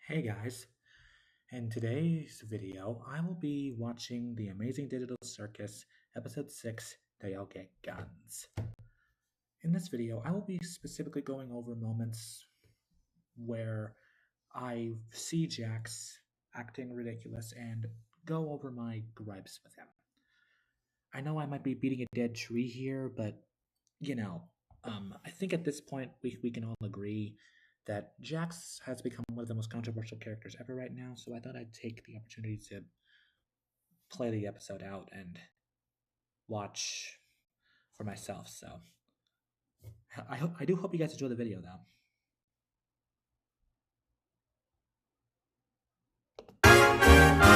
Hey guys, in today's video, I will be watching the Amazing Digital Circus episode 6, They All Get Guns. In this video, I will be specifically going over moments where I see Jax acting ridiculous and go over my gripes with him. I know I might be beating a dead tree here, but you know, I think at this point we can all agree that Jax has become one of the most controversial characters ever right now, so I thought I'd take the opportunity to play the episode out and watch for myself. So I do hope you guys enjoy the video though.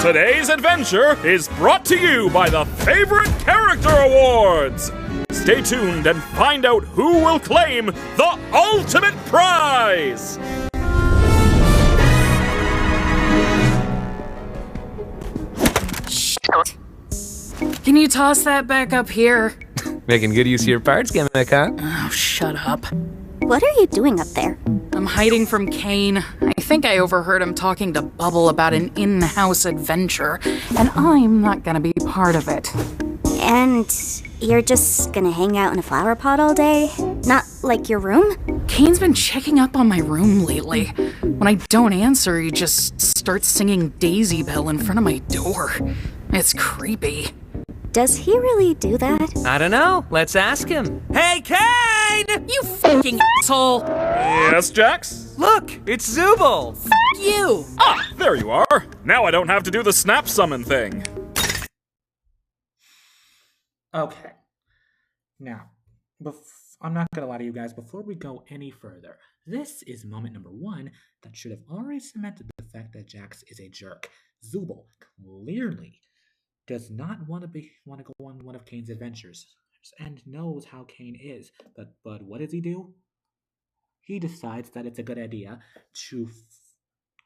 Today's adventure is brought to you by the Favorite Character Awards! Stay tuned and find out who will claim the ultimate prize! Can you toss that back up here? Making good use of your parts gimmick, huh? Oh, shut up. What are you doing up there? I'm hiding from Kane. I think I overheard him talking to Bubble about an in-house adventure, and I'm not gonna be part of it. And you're just gonna hang out in a flower pot all day? Not like your room? Kane's been checking up on my room lately. When I don't answer, he just starts singing Daisy Bell in front of my door. It's creepy. Does he really do that? I don't know. Let's ask him. Hey, Kane! You fucking asshole! Yes, Jax? Look, it's Zubul! You! Ah, there you are! Now I don't have to do the snap summon thing. Okay. Now, I'm not gonna lie to you guys, before we go any further, this is moment number 1 that should have already cemented the fact that Jax is a jerk. Zubul clearly does not want to go on one of Kane's adventures and knows how Kane is. But what does he do? He decides that it's a good idea to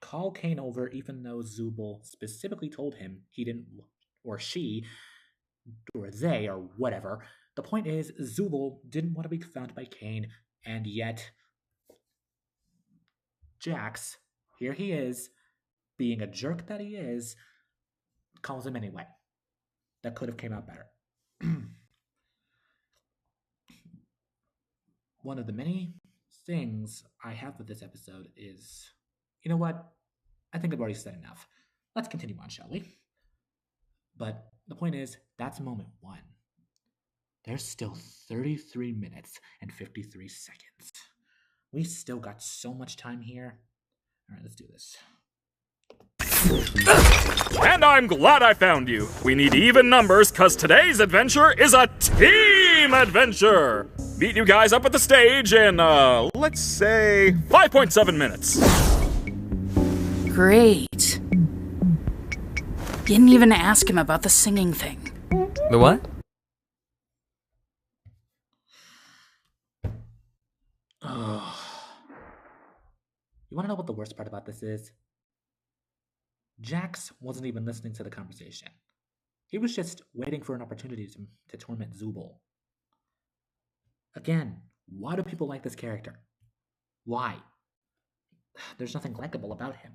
call Kane over, even though Zubul specifically told him he didn't, or she, or they, or whatever. The point is, Zubul didn't want to be found by Kane, and yet Jax, here he is, being a jerk that he is, calls him anyway. That could have came out better. One of the many things I have with this episode is, you know what? I think I've already said enough. Let's continue on, shall we? But the point is, that's moment 1. There's still 33 minutes and 53 seconds. We still got so much time here. All right, let's do this. And I'm glad I found you. We need even numbers, cause today's adventure is a team adventure! Meet you guys up at the stage in, let's say, 5.7 minutes. Great. Didn't even ask him about the singing thing. The what? You wanna know what the worst part about this is? Jax wasn't even listening to the conversation. He was just waiting for an opportunity to torment Zubul. Again, why do people like this character? Why? There's nothing likable about him.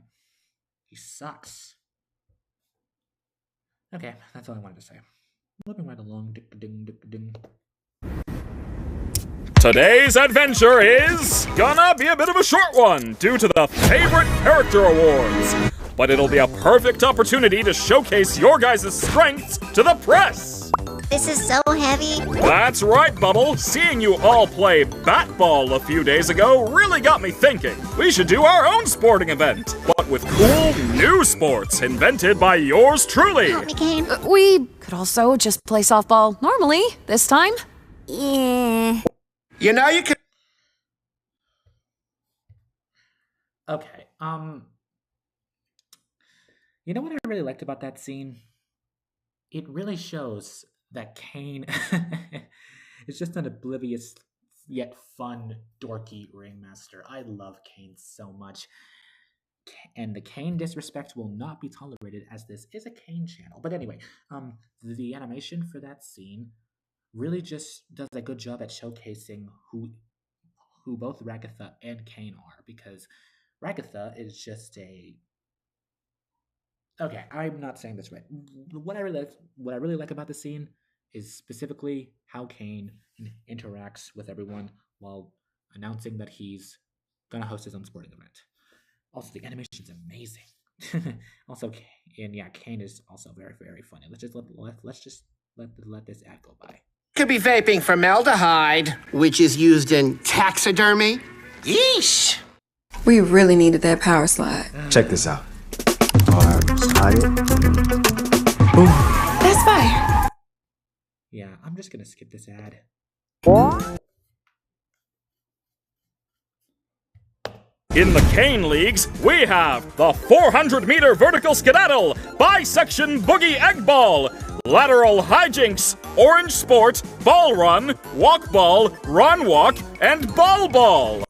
He sucks. Okay, that's all I wanted to say. Moving right along. Ding. Today's adventure is gonna be a bit of a short one due to the Favorite Character Awards. But it'll be a perfect opportunity to showcase your guys' strengths to the press! This is so heavy. That's right, Bubble! Seeing you all play bat-ball a few days ago really got me thinking. We should do our own sporting event, but with cool, new sports invented by yours truly! Help me, Kane. We could also just play softball normally, this time. Yeah. You know you can. Okay, you know what I really liked about that scene? It really shows that Kane is just an oblivious yet fun, dorky ringmaster. I love Kane so much. And the Kane disrespect will not be tolerated, as this is a Kane channel. But anyway, the animation for that scene really just does a good job at showcasing who both Ragatha and Kane are, because Ragatha is just a. Okay, I'm not saying this right. What I really like about the scene is specifically how Kane interacts with everyone while announcing that he's gonna host his own sporting event. Also, the animation's amazing. Also, and yeah, Kane is also very, very funny. Let's just let this ad go by. Could be vaping formaldehyde, which is used in taxidermy. Yeesh! We really needed that power slide. Check this out. Slide it. Boom. That's fire. Yeah, I'm just gonna skip this ad. In the Cane Leagues, we have the 400-meter vertical skedaddle, bisection boogie egg ball, lateral hijinks, orange sport, ball run, walk ball, run walk, and ball ball.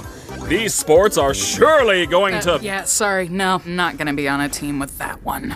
These sports are surely going to... Yeah, sorry, no, not gonna be on a team with that one.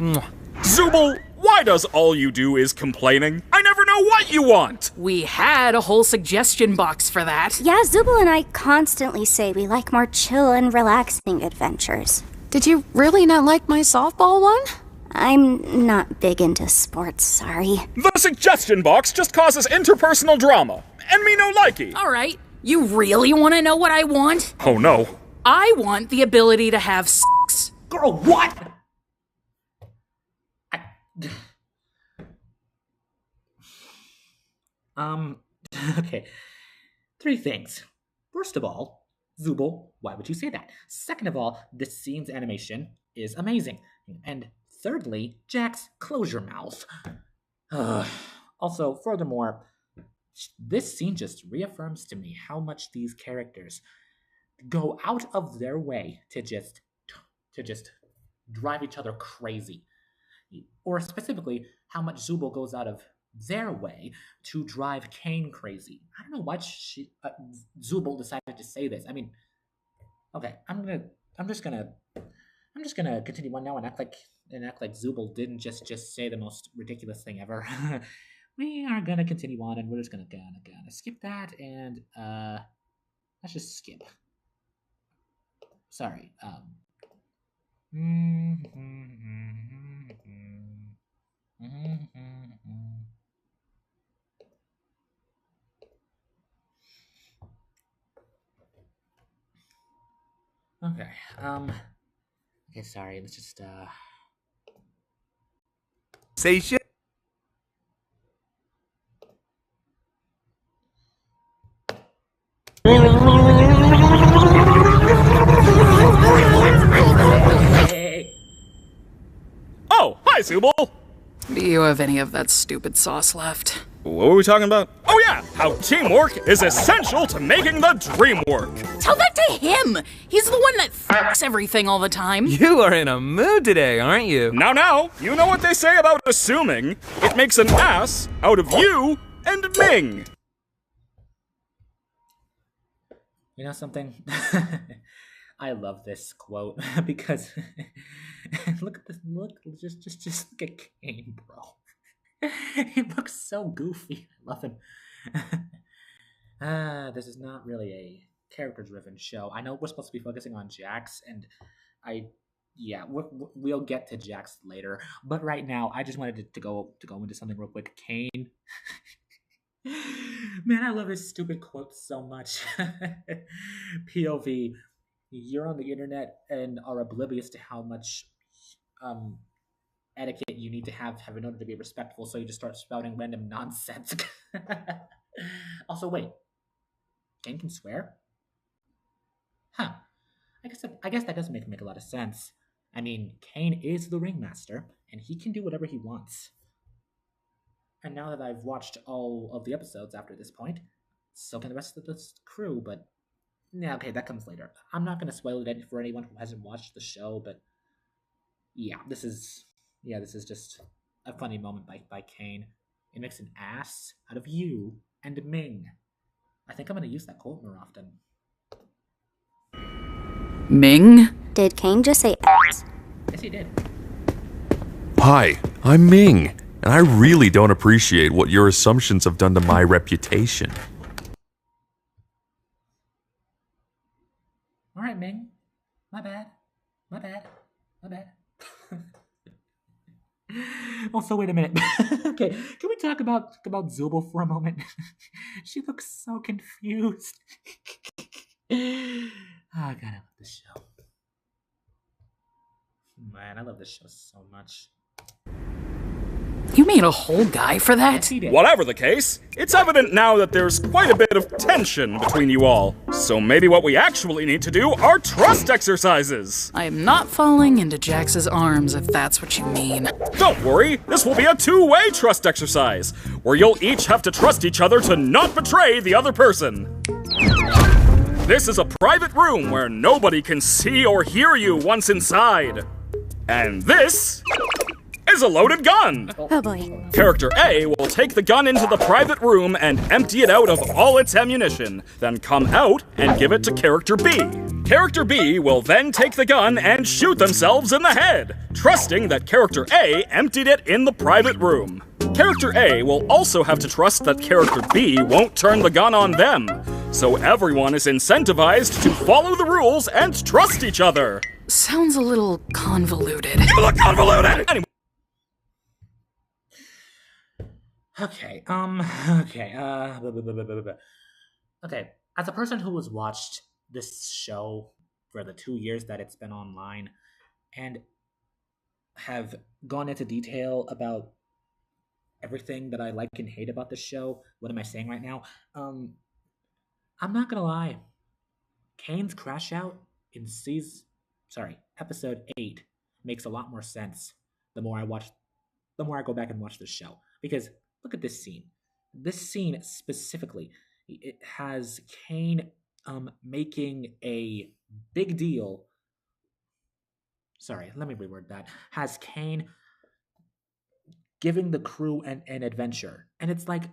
Zooble, why does all you do is complaining? I never know what you want! We had a whole suggestion box for that. Yeah, Zubul and I constantly say we like more chill and relaxing adventures. Did you really not like my softball one? I'm not big into sports, sorry. The suggestion box just causes interpersonal drama, and me no likey. All right, you really want to know what I want? Oh no. I want the ability to have sex. Girl, what? Okay. 3 things. First of all, Zubul, why would you say that? Second of all, this scene's animation is amazing. And thirdly, Jax, close your mouth. Also, furthermore, this scene just reaffirms to me how much these characters go out of their way to just drive each other crazy. Or specifically, how much Zubul goes out of their way to drive Kane crazy. I don't know why Zubul decided to say this. I mean, okay, I'm just gonna continue on now and act like Zubul didn't just say the most ridiculous thing ever. We are gonna continue on, and we're just gonna skip that, and let's just skip. Sorry. Okay. Okay, sorry. Let's just Say shit. Hey. Oh, hi, Zooble! Do you have any of that stupid sauce left? What were we talking about? Oh yeah, how teamwork is essential to making the dream work. Tell that to him! He's the one that fucks everything all the time. You are in a mood today, aren't you? Now, you know what they say about assuming. It makes an ass out of you and Ming. You know something? I love this quote because look at this. Just look at Kane, bro. He looks so goofy. I love him. This is not really a character-driven show. I know we're supposed to be focusing on Jax, and we'll get to Jax later. But right now, I just wanted to go into something real quick. Kane. Man, I love his stupid quotes so much. POV, you're on the internet and are oblivious to how much etiquette you need to have in order to be respectful, so you just start spouting random nonsense. Also, wait, Kane can swear? Huh. I guess that doesn't make a lot of sense. I mean, Kane is the ringmaster, and he can do whatever he wants. And now that I've watched all of the episodes after this point, so can the rest of the crew, but yeah, okay, that comes later. I'm not going to spoil it for anyone who hasn't watched the show, but yeah, this is just a funny moment by Kane. It makes an ass out of you and Ming. I think I'm going to use that quote more often. Ming? Did Kane just say ass? Yes, he did. Hi, I'm Ming, and I really don't appreciate what your assumptions have done to my reputation. Alright, Ming. My bad. My bad. My bad. Also, wait a minute. Okay, can we talk about Zubul for a moment? She looks so confused. Oh, God, I love this show. Man, I love this show so much. You made a whole guy for that? Whatever the case, it's evident now that there's quite a bit of tension between you all. So maybe what we actually need to do are trust exercises. I am not falling into Jax's arms, if that's what you mean. Don't worry, this will be a two-way trust exercise, where you'll each have to trust each other to not betray the other person. This is a private room where nobody can see or hear you once inside. And this is a loaded gun. Oh boy. Character A will take the gun into the private room and empty it out of all its ammunition, then come out and give it to Character B. Character B will then take the gun and shoot themselves in the head, trusting that Character A emptied it in the private room. Character A will also have to trust that Character B won't turn the gun on them, so everyone is incentivized to follow the rules and trust each other. Sounds a little convoluted. You look convoluted! Anyway. Okay, okay, as a person who has watched this show for the 2 years that it's been online and have gone into detail about everything that I like and hate about this show, what am I saying right now? I'm not gonna lie. Kane's crash out in episode 8 makes a lot more sense the more I go back and watch this show. Because look at this scene. This scene specifically, it has Kane making a big deal. Sorry, let me reword that. Has Kane giving the crew an adventure. And it's like,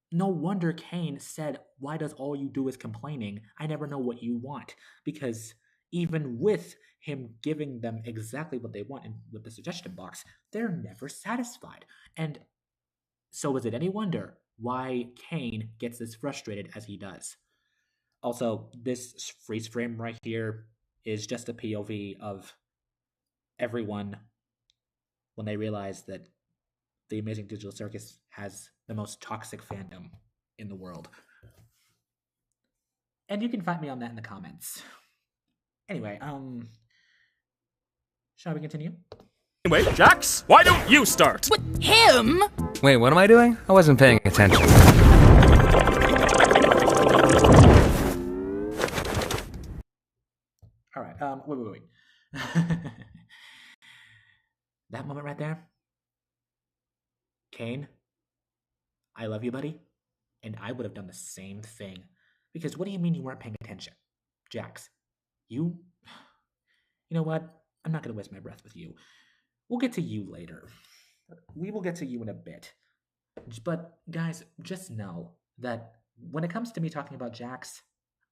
no wonder Kane said, "Why does all you do is complaining? I never know what you want." Because even with him giving them exactly what they want with the suggestion box, they're never satisfied. And so is it any wonder why Kane gets as frustrated as he does? Also, this freeze frame right here is just a POV of everyone when they realize that the Amazing Digital Circus has the most toxic fandom in the world. And you can find me on that in the comments. Anyway, shall we continue? Anyway, Jax, why don't you start? What, him? Wait, what am I doing? I wasn't paying attention. All right, wait. That moment right there. Kane, I love you, buddy. And I would have done the same thing. Because what do you mean you weren't paying attention? Jax, you know what? I'm not going to waste my breath with you. We'll get to you later. We will get to you in a bit. But guys, just know that when it comes to me talking about Jax,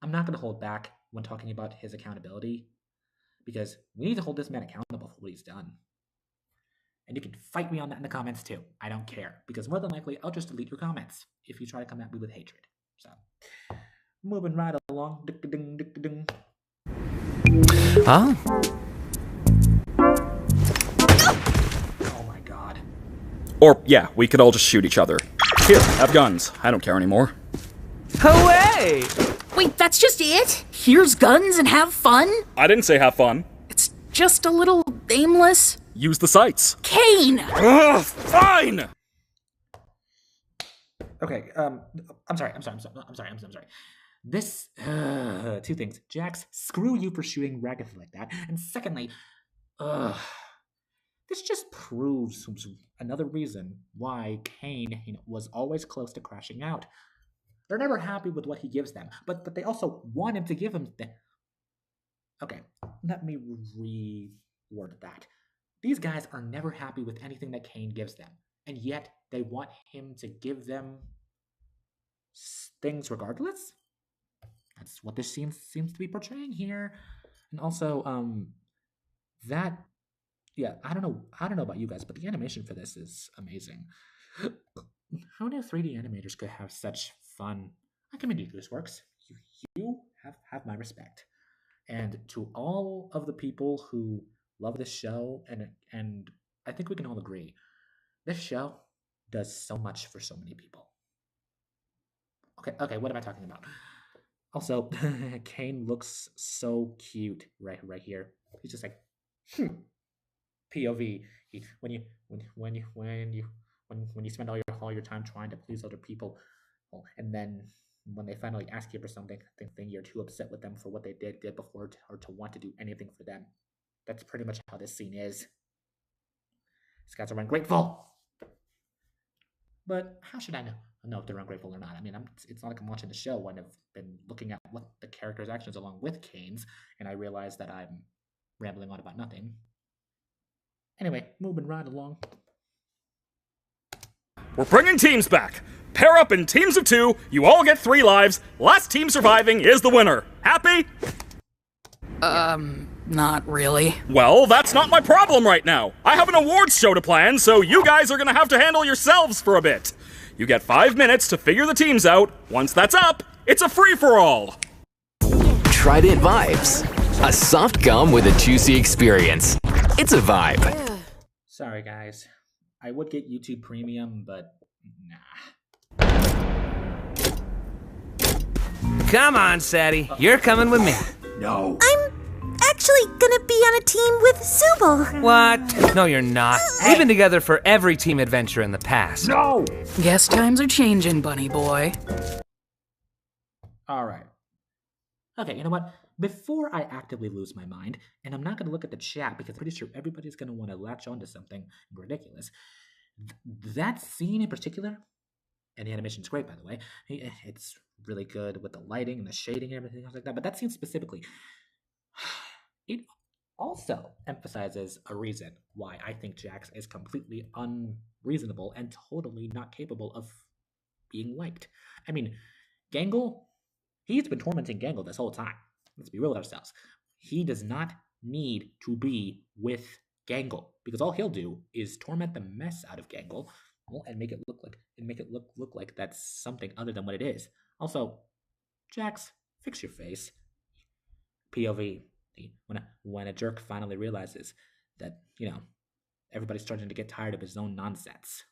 I'm not going to hold back when talking about his accountability. Because we need to hold this man accountable for what he's done. And you can fight me on that in the comments too. I don't care. Because more than likely, I'll just delete your comments if you try to come at me with hatred. So, moving right along. Huh? Oh my god. Or, yeah, we could all just shoot each other. Here, have guns. I don't care anymore. Hooray! Wait, that's just it? Here's guns and have fun? I didn't say have fun. It's just a little aimless. Use the sights. Kane! Ugh, fine! Okay, I'm sorry. This, two things. Jax, screw you for shooting Ragatha like that. And secondly, this just proves another reason why Kane was always close to crashing out. They're never happy with what he gives them, but they also want him to give them Okay, let me reword that. These guys are never happy with anything that Kane gives them, and yet they want him to give them things regardless? That's what this seems to be portraying here. And also, I don't know about you guys, but the animation for this is amazing. Who knew 3D animators could have such fun? I commend you, this works. You have my respect. And to all of the people who love this show, and I think we can all agree, this show does so much for so many people. Okay, what am I talking about? Also, Kane looks so cute right here. He's just like, POV. When you spend all your time trying to please other people, and then when they finally ask you for something, then you're too upset with them for what they did before or to want to do anything for them. That's pretty much how this scene is. These guys are ungrateful. But how should I know if they're ungrateful or not? I mean, it's not like I'm watching the show when I've been looking at what the character's actions along with Kane's, and I realize that I'm rambling on about nothing. Anyway, moving right along. We're bringing teams back. Pair up in teams of 2. You all get 3 lives. Last team surviving is the winner. Happy? Not really. Well, that's not my problem right now. I have an awards show to plan, so you guys are gonna have to handle yourselves for a bit. You get 5 minutes to figure the teams out. Once that's up, it's a free-for-all. Trident Vibes. A soft gum with a juicy experience. It's a vibe. Sorry, guys. I would get YouTube Premium, but nah. Come on, Sadie. You're coming with me. No. I'm actually gonna be on a team with Zubul. What? No, you're not. We've been together for every team adventure in the past. No! Guess times are changing, bunny boy. Alright. Okay, you know what? Before I actively lose my mind, and I'm not going to look at the chat because I'm pretty sure everybody's going to want to latch onto something ridiculous. That scene in particular, and the animation's great, by the way. It's really good with the lighting and the shading and everything else like that. But that scene specifically, it also emphasizes a reason why I think Jax is completely unreasonable and totally not capable of being liked. I mean, Gangle, he's been tormenting Gangle this whole time. Let's be real with ourselves. He does not need to be with Gangle because all he'll do is torment the mess out of Gangle, and make it look like that's something other than what it is. Also, Jax, fix your face. POV. When a jerk finally realizes that, everybody's starting to get tired of his own nonsense.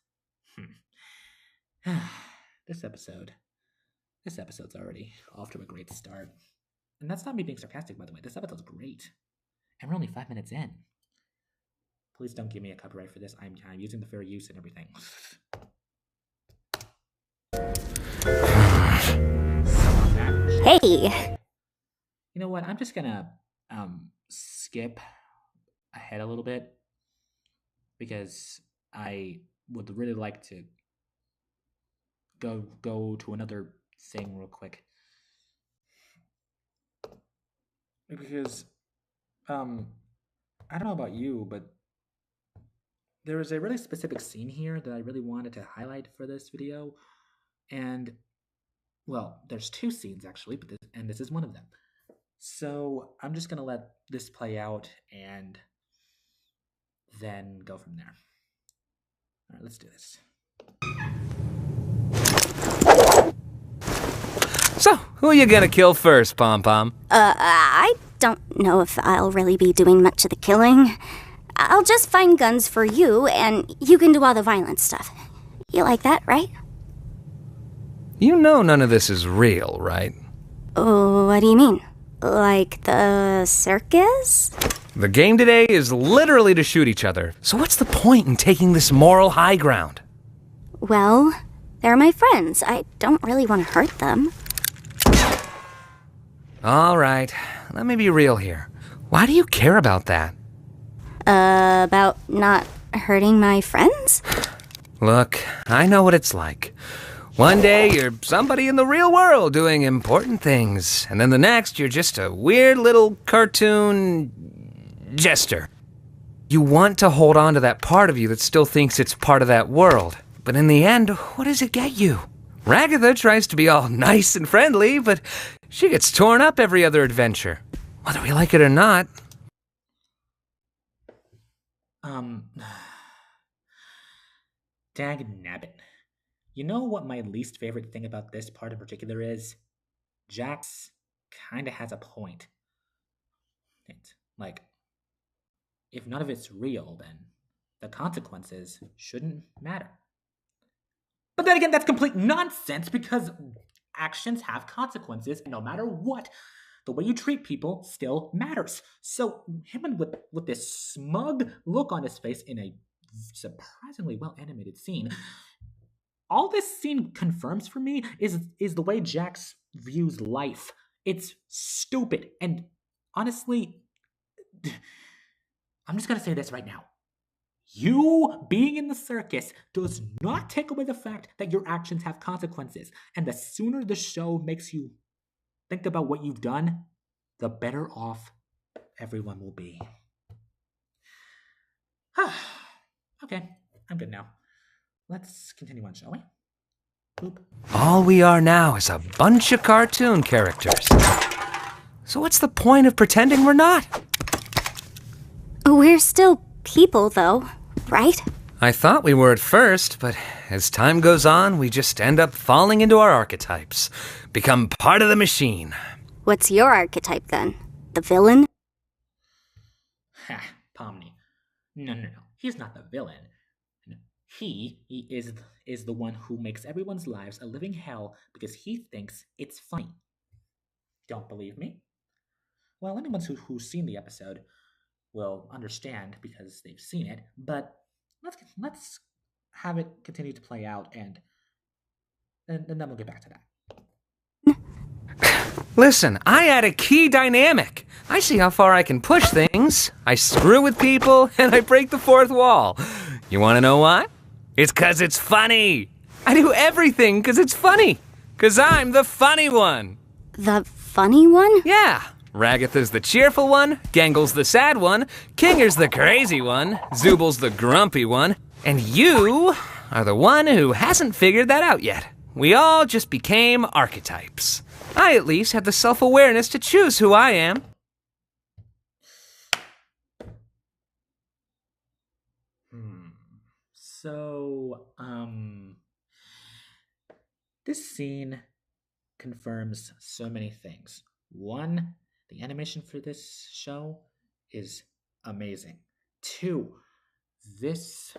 This episode's already off to a great start. And that's not me being sarcastic, by the way. This episode's great. And we're only 5 minutes in. Please don't give me a copyright for this. I'm using the fair use and everything. Hey! You know what? I'm just gonna skip ahead a little bit because I would really like to go to another thing real quick. Because I don't know about you, but there is a really specific scene here that I really wanted to highlight for this video. And, well, there's 2 scenes actually, but this is one of them. So I'm just going to let this play out and then go from there. All right, let's do this. So, who are you gonna kill first, Pom Pom? I don't know if I'll really be doing much of the killing. I'll just find guns for you, and you can do all the violent stuff. You like that, right? You know none of this is real, right? Oh, what do you mean? Like the circus? The game today is literally to shoot each other, so what's the point in taking this moral high ground? Well, they're my friends. I don't really want to hurt them. All right, let me be real here. Why do you care about that? About not hurting my friends? Look, I know what it's like. One day you're somebody in the real world doing important things, and then the next you're just a weird little cartoon jester. You want to hold on to that part of you that still thinks it's part of that world, but in the end, what does it get you? Ragatha tries to be all nice and friendly, but she gets torn up every other adventure, whether we like it or not. Dagnabbit. You know what my least favorite thing about this part in particular is? Jax kinda has a point. Like, if none of it's real, then the consequences shouldn't matter. But then again, that's complete nonsense because actions have consequences, and no matter what, the way you treat people still matters. So him with this smug look on his face in a surprisingly well-animated scene, all this scene confirms for me is the way Jax views life. It's stupid, and honestly, I'm just gonna say this right now. You being in the circus does not take away the fact that your actions have consequences. And the sooner the show makes you think about what you've done, the better off everyone will be. Okay, I'm good now. Let's continue on, shall we? Boop. All we are now is a bunch of cartoon characters. So what's the point of pretending we're not? We're still people, though, right? I thought we were at first, but as time goes on, we just end up falling into our archetypes, become part of the machine. What's your archetype, then? The villain? Ha, Pomni. No. He's not the villain. He is the one who makes everyone's lives a living hell because he thinks it's funny. Don't believe me? Well, anyone who's seen the episode will understand because they've seen it, but let's have it continue to play out, and then we'll get back to that. Listen, I add a key dynamic. I see how far I can push things. I screw with people, and I break the fourth wall. You want to know why? It's 'cause it's funny. I do everything 'cause it's funny. 'Cause I'm the funny one. The funny one? Yeah. Ragatha's the cheerful one, Gangle's the sad one, Kinger's the crazy one, Zubal's the grumpy one, and you are the one who hasn't figured that out yet. We all just became archetypes. I at least have the self-awareness to choose who I am. So, this scene confirms so many things. One, the animation for this show is amazing. Two, this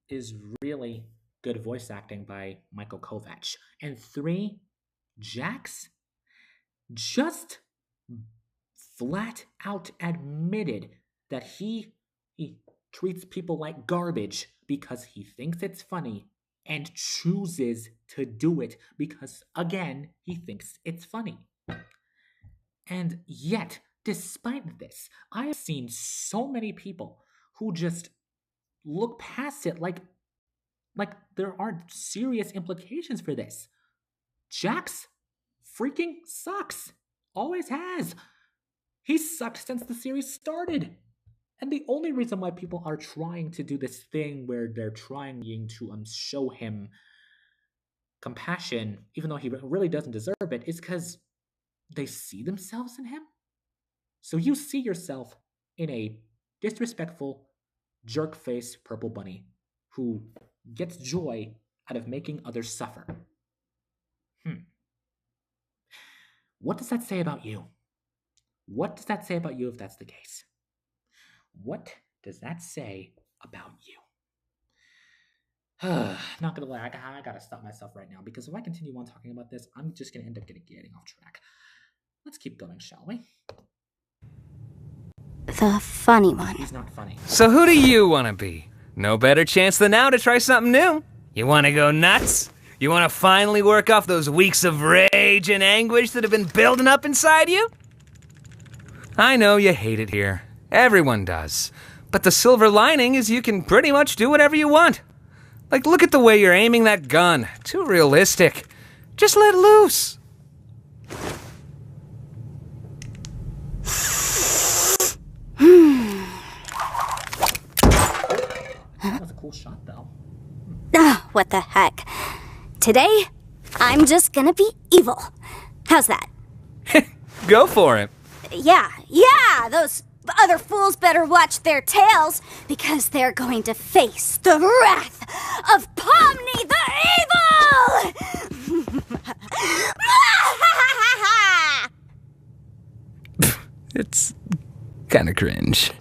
is really good voice acting by Michael Kovacs. And three, Jax just flat out admitted that he treats people like garbage because he thinks it's funny and chooses to do it because, again, he thinks it's funny. And yet, despite this, I have seen so many people who just look past it like there aren't serious implications for this. Jax freaking sucks. Always has. He's sucked since the series started. And the only reason why people are trying to do this thing where they're trying to show him compassion, even though he really doesn't deserve it, is because they see themselves in him. So you see yourself in a disrespectful, jerk-faced purple bunny who gets joy out of making others suffer. What does that say about you? What does that say about you if that's the case? What does that say about you? Not gonna lie, I gotta stop myself right now because if I continue on talking about this, I'm just gonna end up getting off track. Let's keep going, shall we? The funny one. He's not funny. So who do you want to be? No better chance than now to try something new. You want to go nuts? You want to finally work off those weeks of rage and anguish that have been building up inside you? I know you hate it here. Everyone does. But the silver lining is you can pretty much do whatever you want. Like, look at the way you're aiming that gun. Too realistic. Just let loose. That was a cool shot, though. What the heck? Today, I'm just gonna be evil. How's that? Go for it. Yeah, those other fools better watch their tails because they're going to face the wrath of Pomni the Evil! kinda cringe.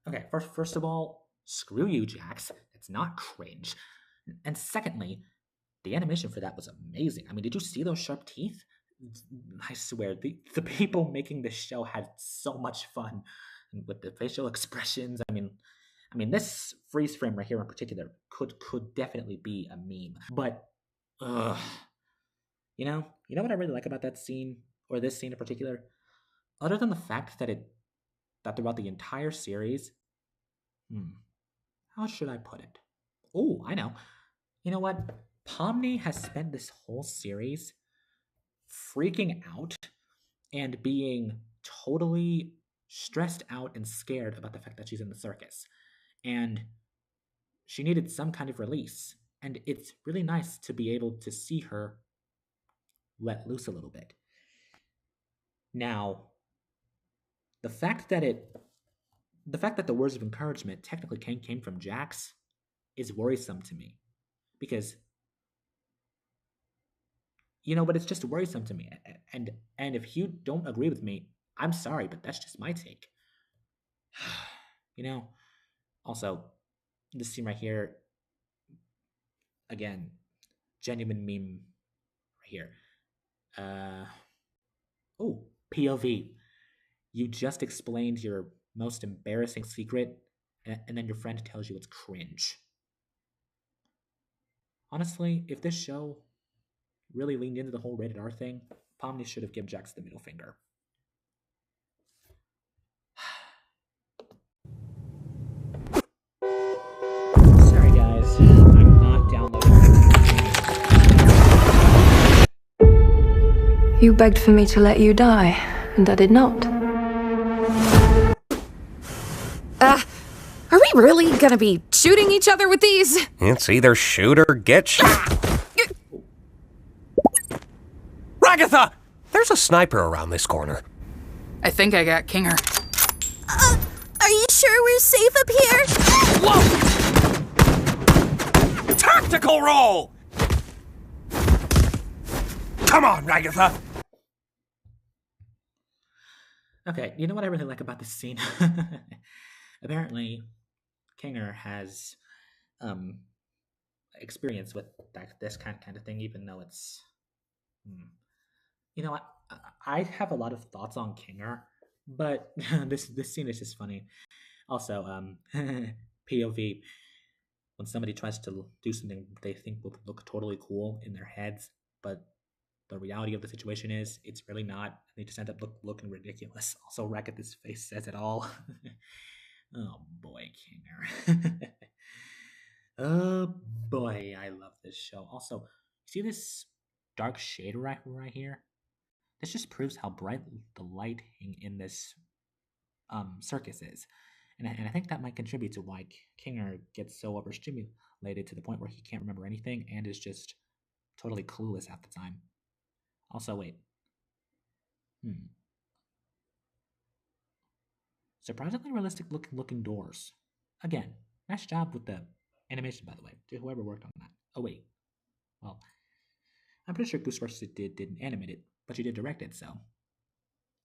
Okay, first of all, screw you, Jax. It's not cringe. And secondly, the animation for that was amazing. I mean, did you see those sharp teeth? I swear, the people making this show had so much fun with the facial expressions. I mean, this freeze frame right here in particular could definitely be a meme. But, you know what I really like about that scene, or this scene in particular, other than the fact that throughout the entire series, how should I put it? Oh, I know. You know what? Pomni has spent this whole series freaking out and being totally stressed out and scared about the fact that she's in the circus. And she needed some kind of release. And it's really nice to be able to see her let loose a little bit. Now, the fact that the words of encouragement technically came from Jax is worrisome to me. Because, but it's just worrisome to me. And if you don't agree with me, I'm sorry, but that's just my take. Also, this scene right here, again, genuine meme right here. POV. You just explained your most embarrassing secret, and then your friend tells you it's cringe. Honestly, if this show really leaned into the whole rated R thing, Pomni should have given Jax the middle finger. Sorry guys, I'm not downloading. You begged for me to let you die, and I did not. Are we really gonna be shooting each other with these? It's either shoot or get shot. Ragatha! There's a sniper around this corner. I think I got Kinger. Are you sure we're safe up here? Whoa! Tactical roll! Come on, Ragatha! Okay, you know what I really like about this scene? Apparently, Kinger has experience with this kind of thing, even though it's... I have a lot of thoughts on Kinger, but this scene is just funny. Also, POV, when somebody tries to do something they think will look totally cool in their heads, but the reality of the situation is it's really not. They just end up looking ridiculous. Also, Ragatha's face says it all. Oh boy, Kinger. Oh boy, I love this show. Also, see this dark shade right here? This just proves how bright the lighting in this circus is. And I think that might contribute to why Kinger gets so overstimulated to the point where he can't remember anything and is just totally clueless half the time. Also, wait. Surprisingly realistic looking doors. Again, nice job with the animation, by the way, to whoever worked on that. Oh, wait. Well, I'm pretty sure Gooseworks didn't animate it, but you did direct it, so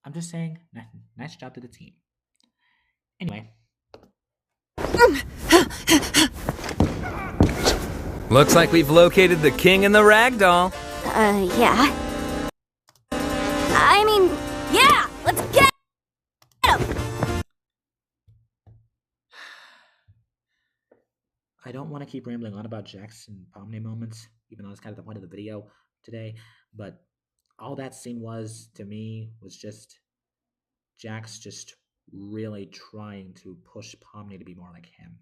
I'm just saying, nice job to the team. Anyway. Looks like we've located the king and the ragdoll. Yeah. I mean, yeah! Let's get him! I don't want to keep rambling on about Jax and Pomni moments, even though that's kind of the point of the video today, but all that scene was, to me, was just Jax just really trying to push Pomni to be more like him.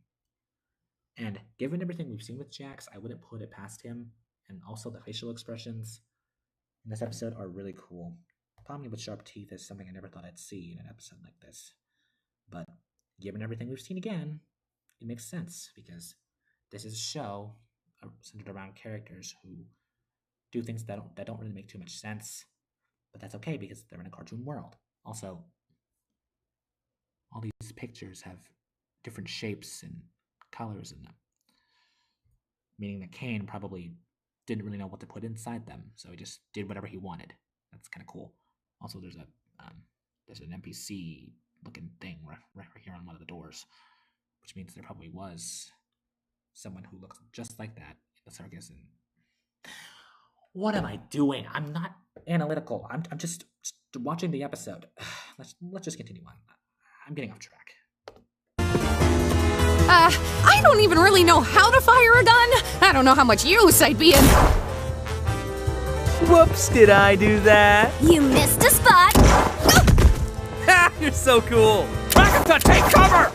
And given everything we've seen with Jax, I wouldn't put it past him, and also the facial expressions in this episode are really cool. Pomni with sharp teeth is something I never thought I'd see in an episode like this. But given everything we've seen again, it makes sense, because this is a show centered around characters who do things that don't really make too much sense, but that's okay because they're in a cartoon world. Also, all these pictures have different shapes and colors in them, meaning that Kane probably didn't really know what to put inside them, so he just did whatever he wanted. That's kind of cool. Also, there's an NPC looking thing right here on one of the doors, which means there probably was someone who looks just like that in the circus. And what am I doing? I'm not analytical. I'm just watching the episode. Let's just continue on. I'm getting off track. I don't even really know how to fire a gun. I don't know how much use I'd be in. Whoops, did I do that? You missed a spot. Ha! You're so cool. Ragatha, take cover!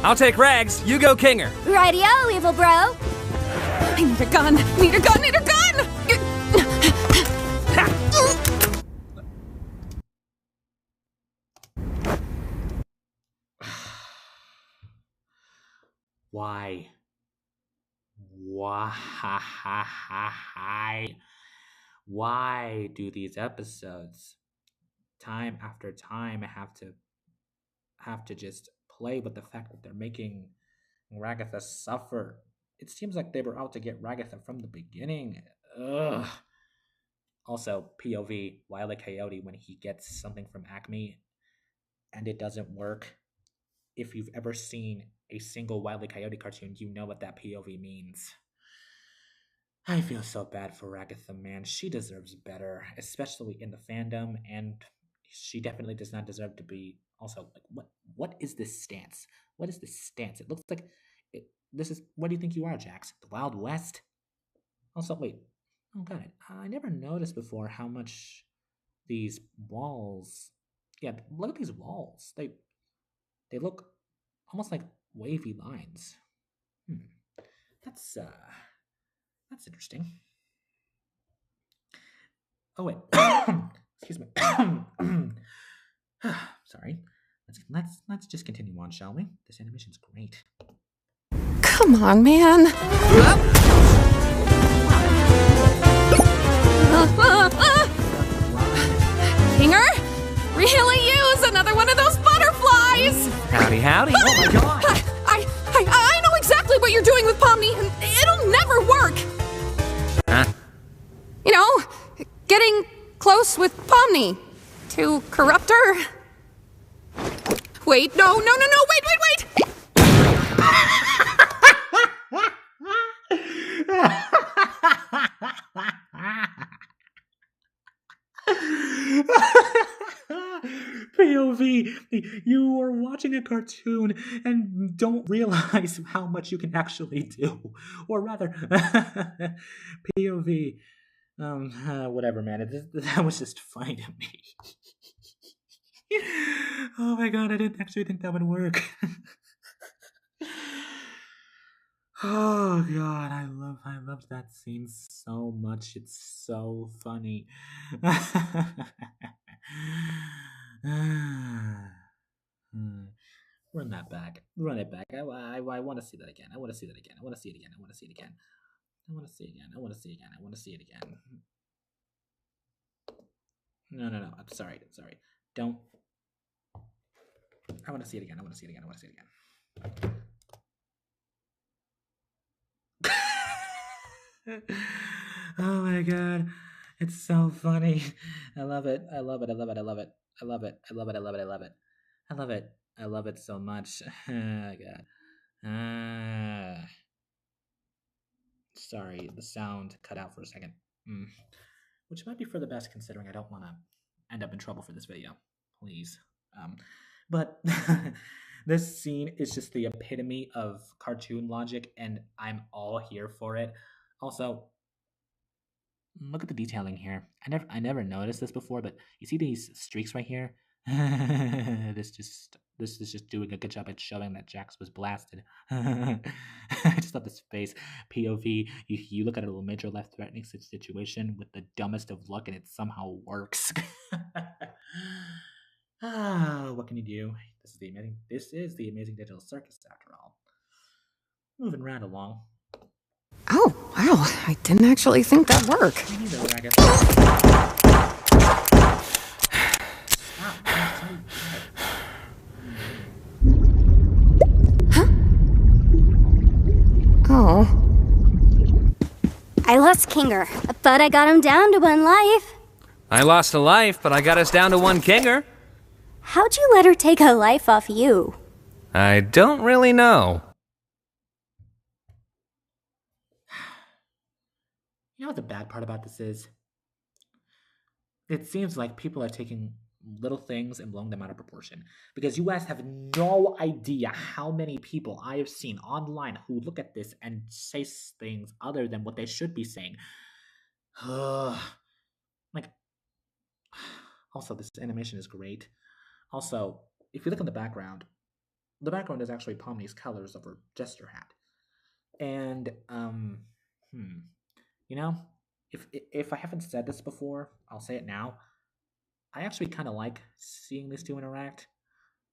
I'll take Rags. You go Kinger. Rightio, evil bro. I need a gun. Need a gun. Need a gun. Why? Why do these episodes time after time have to just play with the fact that they're making Ragatha suffer? It seems like they were out to get Ragatha from the beginning. Ugh. Also, POV, Wile E. Coyote when he gets something from Acme and it doesn't work. If you've ever seen a single Wile E. Coyote cartoon, you know what that POV means. I feel so bad for Ragatha, man. She deserves better, especially in the fandom, and she definitely does not deserve to be. Also, like, what is this stance? What is this stance? It looks like this is. What do you think you are, Jax? The Wild West? Also, wait. Oh god, I never noticed before how much these walls. Yeah, look at these walls. They look almost like wavy lines. That's interesting. Oh wait, excuse me. Sorry. Let's just continue on, shall we? This animation's great. Come on, man. Kinger, really use another one of those butterflies. Howdy, howdy. Oh my god. I know exactly what you're doing with Pomni, and it'll never work. Huh? You know, getting close with Pomni to corrupt her. Wait, no, wait. POV, you are watching a cartoon and don't realize how much you can actually do. Or rather, POV, whatever, man. That was just funny to me. Oh my god, I didn't actually think that would work. Oh god, I love that scene so much. It's so funny. Run that back. Run it back. I want to see that again. I want to see that again. I want to see it again. I want to see it again. I want to see it again. I want to see it again. I want to see it again. No. I'm sorry. Don't. I want to see it again. I want to see it again. I want to see it again. Oh my god, it's so funny. I love it. I love it. I love it. I love it. I love it. I love it. I love it. I love it. I love it. I love it so much. Oh god. Sorry, the sound cut out for a second. Which might be for the best, considering I don't want to end up in trouble for this video. Please. But this scene is just the epitome of cartoon logic, and I'm all here for it. Also, look at the detailing here. I never noticed this before, but you see these streaks right here? This is just doing a good job at showing that Jax was blasted. I just love this face. POV, you look at a little major life threatening situation with the dumbest of luck, and it somehow works. What can you do? This is the Amazing Digital Circus, after all. Moving right along. Oh, wow. I didn't actually think that'd work. Me neither, Ragatha. Oh. I lost Kinger, but I got him down to 1 life. I lost a life, but I got us down to 1 Kinger. How'd you let her take a life off you? I don't really know. You know what the bad part about this is? It seems like people are taking little things and blowing them out of proportion. Because you guys have no idea how many people I have seen online who look at this and say things other than what they should be saying. Like, also, this animation is great. Also, if you look in the background is actually Pomni's colors of her jester hat. And, you know, if I haven't said this before, I'll say it now. I actually kind of like seeing these two interact,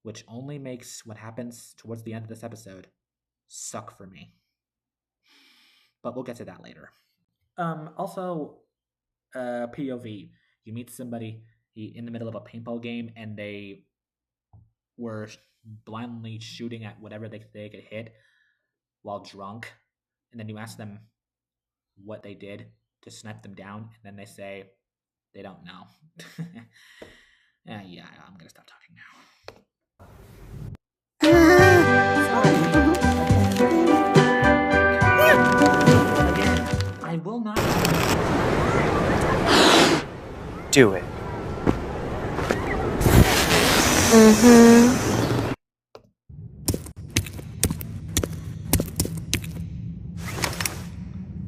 which only makes what happens towards the end of this episode suck for me. But we'll get to that later. Also, POV. You meet somebody in the middle of a paintball game, and they were blindly shooting at whatever they could hit while drunk, and then you ask them what they did to snipe them down, and then they say they don't know. Yeah, I'm gonna stop talking now. Again, I will not Do it.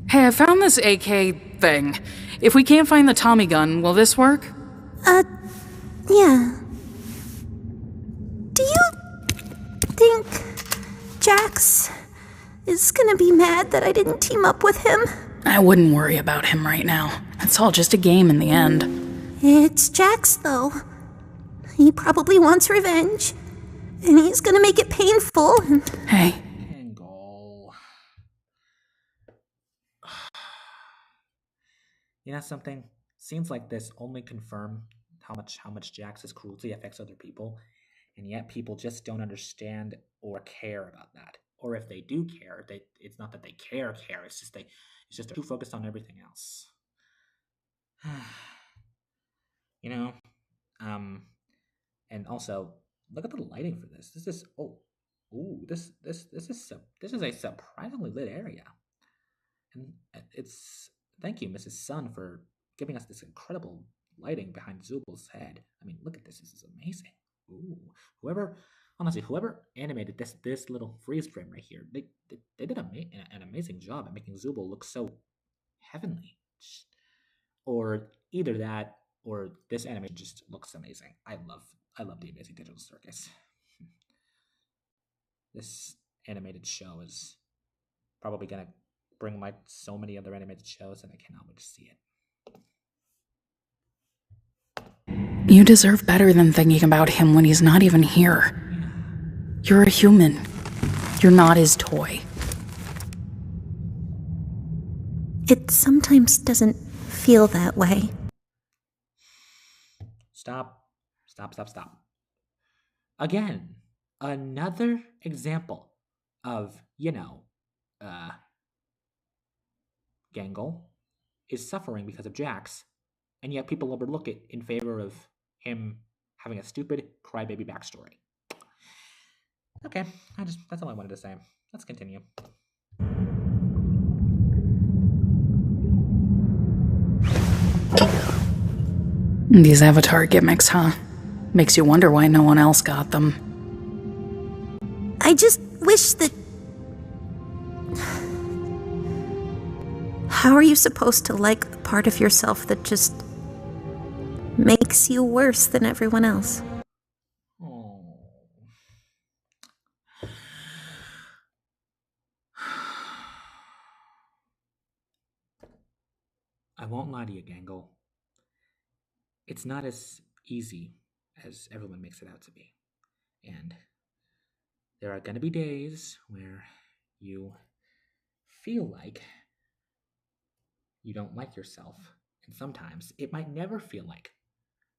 Hey, I found this AK thing. If we can't find the Tommy gun, will this work? Yeah. Do you think Jax is gonna be mad that I didn't team up with him? I wouldn't worry about him right now. It's all just a game in the end. It's Jax, though. He probably wants revenge, and he's gonna make it painful. Hey. You know something? Scenes like this only confirm how much Jax's cruelty affects other people, and yet people just don't understand or care about that. Or if they do care, it's not that they care. It's just they're too focused on everything else. You know, and also look at the lighting for this. This is this is a surprisingly lit area, and it's. Thank you, Mrs. Sun, for giving us this incredible lighting behind Zubal's head. I mean, look at this. This is amazing. Ooh. Whoever animated this little freeze frame right here, they did an amazing job at making Zubal look so heavenly. Or either that, or this animation just looks amazing. I love the Amazing Digital Circus. This animated show is probably gonna bring like so many other animated shows, and I cannot wait to see it. You deserve better than thinking about him when he's not even here. You're a human. You're not his toy. It sometimes doesn't feel that way. Stop. Again, another example of, Gangle is suffering because of Jax, and yet people overlook it in favor of him having a stupid crybaby backstory. Okay, that's all I wanted to say. Let's continue. These Avatar gimmicks, huh? Makes you wonder why no one else got them. I just wish that... How are you supposed to like the part of yourself that just makes you worse than everyone else? I won't lie to you, Gangle. It's not as easy as everyone makes it out to be. And there are going to be days where you feel like you don't like yourself. And sometimes it might never feel like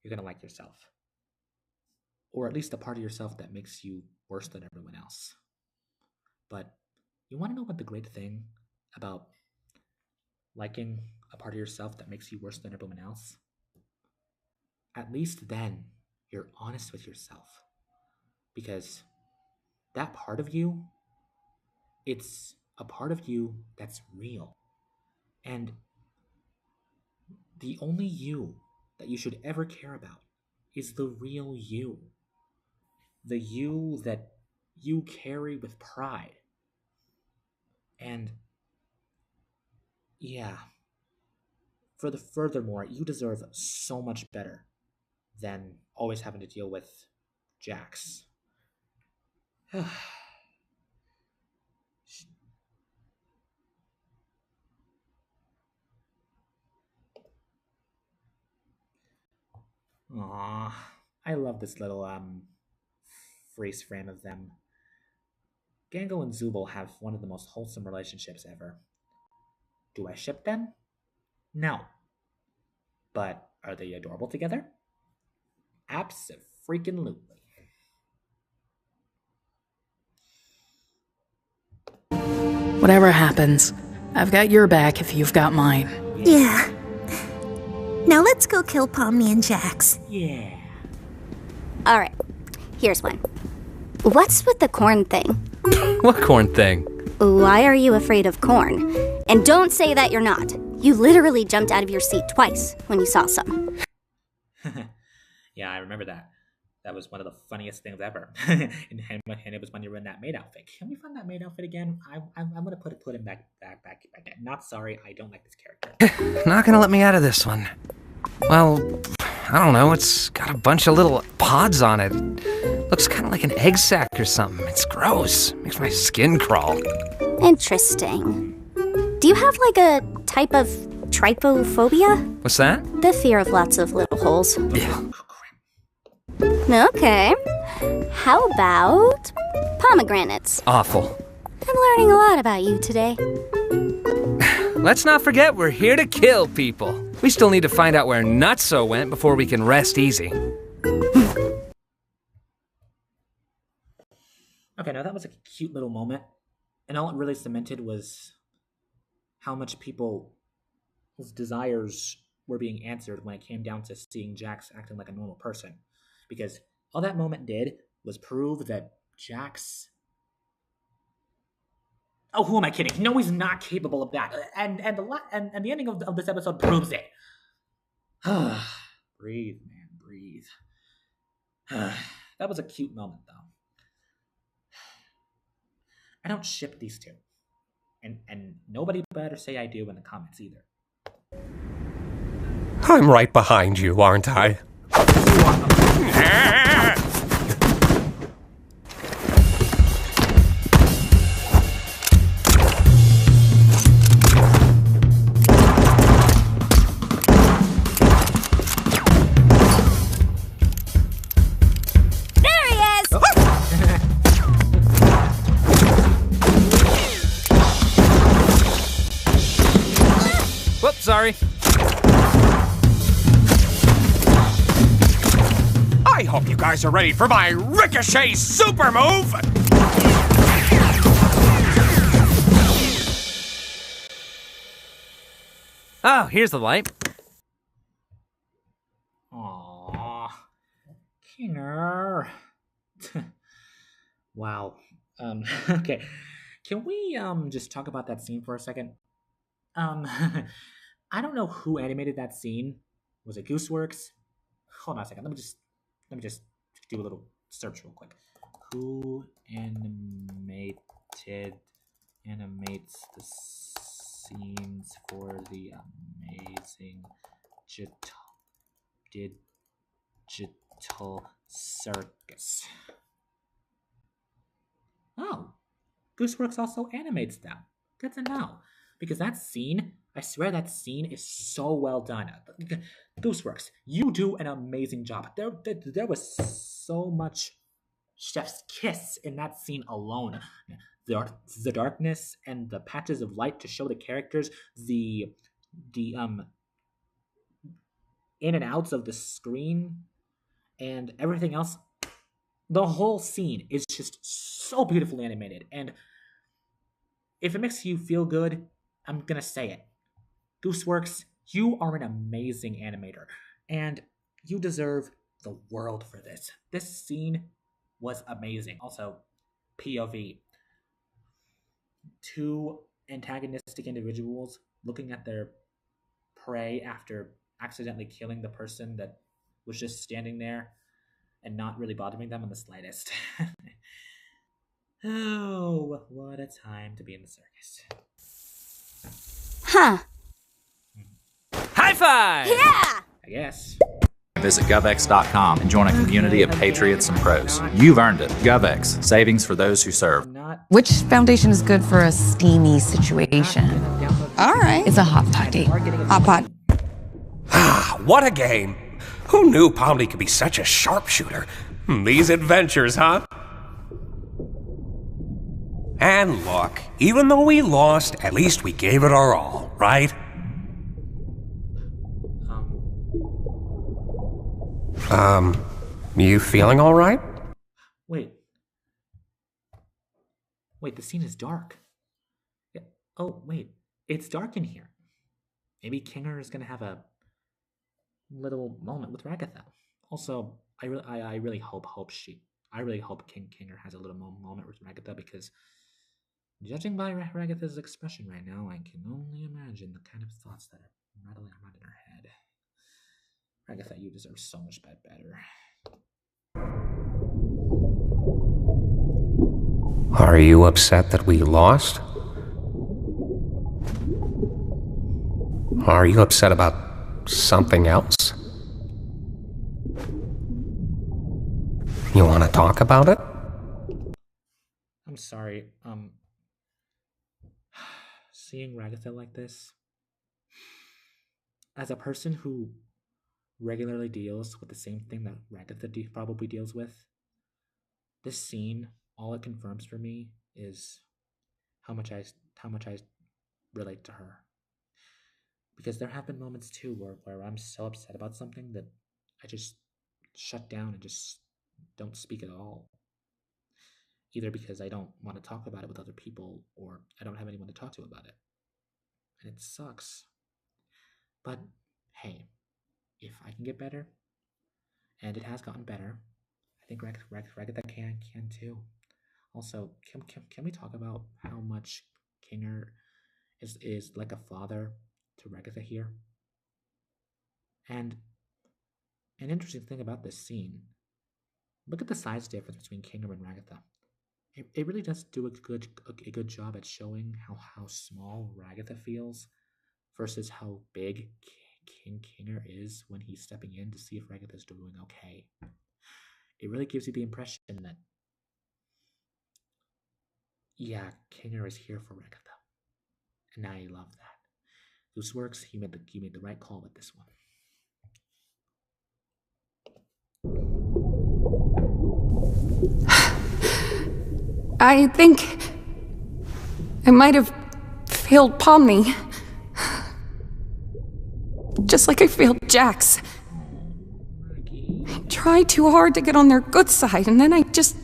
you're going to like yourself. Or at least a part of yourself that makes you worse than everyone else. But you want to know what the great thing about liking a part of yourself that makes you worse than everyone else, at least then you're honest with yourself. Because that part of you, it's a part of you that's real. And the only you that you should ever care about is the real you. The you that you carry with pride. And yeah, furthermore, you deserve so much better than always having to deal with Jax. Aww, I love this little freeze frame of them. Gango and Zubul have one of the most wholesome relationships ever. Do I ship them? No. But are they adorable together? Abso-freaking-lutely. Whatever happens, I've got your back if you've got mine. Yeah. Now let's go kill Pomni and Jax. Yeah. Alright, here's one. What's with the corn thing? What corn thing? Why are you afraid of corn? And don't say that you're not. You literally jumped out of your seat twice when you saw some. Yeah, I remember that. That was one of the funniest things ever. and it was when you were in that maid outfit. Can we find that maid outfit again? I'm gonna put him back. Not sorry, I don't like this character. Not gonna let me out of this one. Well, I don't know, it's got a bunch of little pods on it. Looks kind of like an egg sac or something. It's gross. Makes my skin crawl. Interesting. Do you have like a type of trypophobia? What's that? The fear of lots of little holes. Yeah. Okay. How about pomegranates? Awful. I'm learning a lot about you today. Let's not forget we're here to kill people. We still need to find out where Nutso went before we can rest easy. Okay, now that was a cute little moment. And all it really cemented was how much people's desires were being answered when it came down to seeing Jax acting like a normal person. Because all that moment did was prove that Jax... Oh, who am I kidding? No, he's not capable of that. And the ending of this episode proves it. Breathe, man, breathe. That was a cute moment, though. I don't ship these two. And nobody better say I do in the comments either. I'm right behind you, aren't I? Whoops, sorry. I hope you guys are ready for my Ricochet super move! Oh, here's the light. Aww. Kinner. Wow. Okay. Can we just talk about that scene for a second? I don't know who animated that scene. Was it Gooseworks? Hold on a second. Let me just do a little search real quick. Who animates the scenes for the Amazing Digital Circus? Oh, Gooseworks also animates them. Good to know. Because that scene, I swear that scene is so well done. Gooseworks, you do an amazing job. There was so much chef's kiss in that scene alone. The darkness and the patches of light to show the characters, the in and outs of the screen, and everything else. The whole scene is just so beautifully animated. And if it makes you feel good, I'm gonna say it. Gooseworks, you are an amazing animator, and you deserve the world for this. This scene was amazing. Also, POV. Two antagonistic individuals looking at their prey after accidentally killing the person that was just standing there and not really bothering them in the slightest. Oh, what a time to be in the circus. Huh. High five! Yeah! I guess. Visit govx.com and join a community of patriots and pros. You've earned it. GovX, savings for those who serve. Which foundation is good for a steamy situation? All right. It's a hot potty. Hot pot. Ah, what a game. Who knew Pomni could be such a sharpshooter? These adventures, huh? And look, even though we lost, at least we gave it our all, right? You feeling all right? Wait, the scene is dark. Yeah. Oh, wait, it's dark in here. Maybe Kinger is gonna have a little moment with Ragatha. Also, I really hope Kinger has a little moment with Ragatha, because judging by Ragatha's expression right now, I can only imagine the kind of thoughts that are rattling around in her head. Ragatha, you deserve so much better. Are you upset that we lost? Are you upset about something else? You want to talk about it? I'm sorry, seeing Ragatha like this, as a person who regularly deals with the same thing that Ragatha probably deals with, this scene, all it confirms for me is how much I relate to her. Because there have been moments too where I'm so upset about something that I just shut down and just don't speak at all. Either because I don't want to talk about it with other people, or I don't have anyone to talk to about it. And it sucks. But hey, if I can get better, and it has gotten better, I think Ragatha can too. Also, can we talk about how much Kinger is like a father to Ragatha here? And an interesting thing about this scene, look at the size difference between Kinger and Ragatha. It really does do a good job at showing how small Ragatha feels versus how big Kinger is when he's stepping in to see if Ragatha's doing okay. It really gives you the impression that, yeah, Kinger is here for Ragatha, and I love that. Gooseworks, you made the right call with this one. I think I might have failed Pomni. Just like I failed Jax. I try too hard to get on their good side, and then I just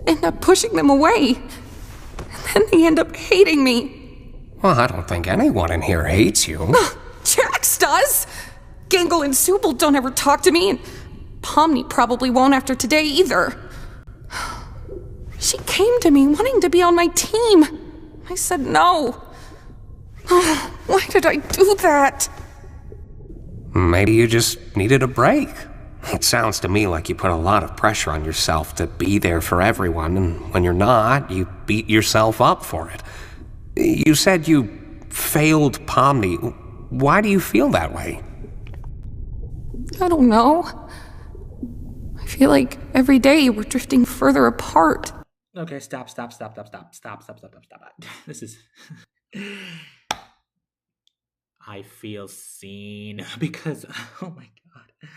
end up pushing them away. And then they end up hating me. Well, I don't think anyone in here hates you. Jax does! Gangle and Supel don't ever talk to me, and Pomni probably won't after today either. She came to me wanting to be on my team. I said no. Why did I do that? Maybe you just needed a break. It sounds to me like you put a lot of pressure on yourself to be there for everyone, and when you're not, you beat yourself up for it. You said you failed Pomni. Why do you feel that way? I don't know. I feel like every day we're drifting further apart. Okay, stop. This is... I feel seen, because, oh my god,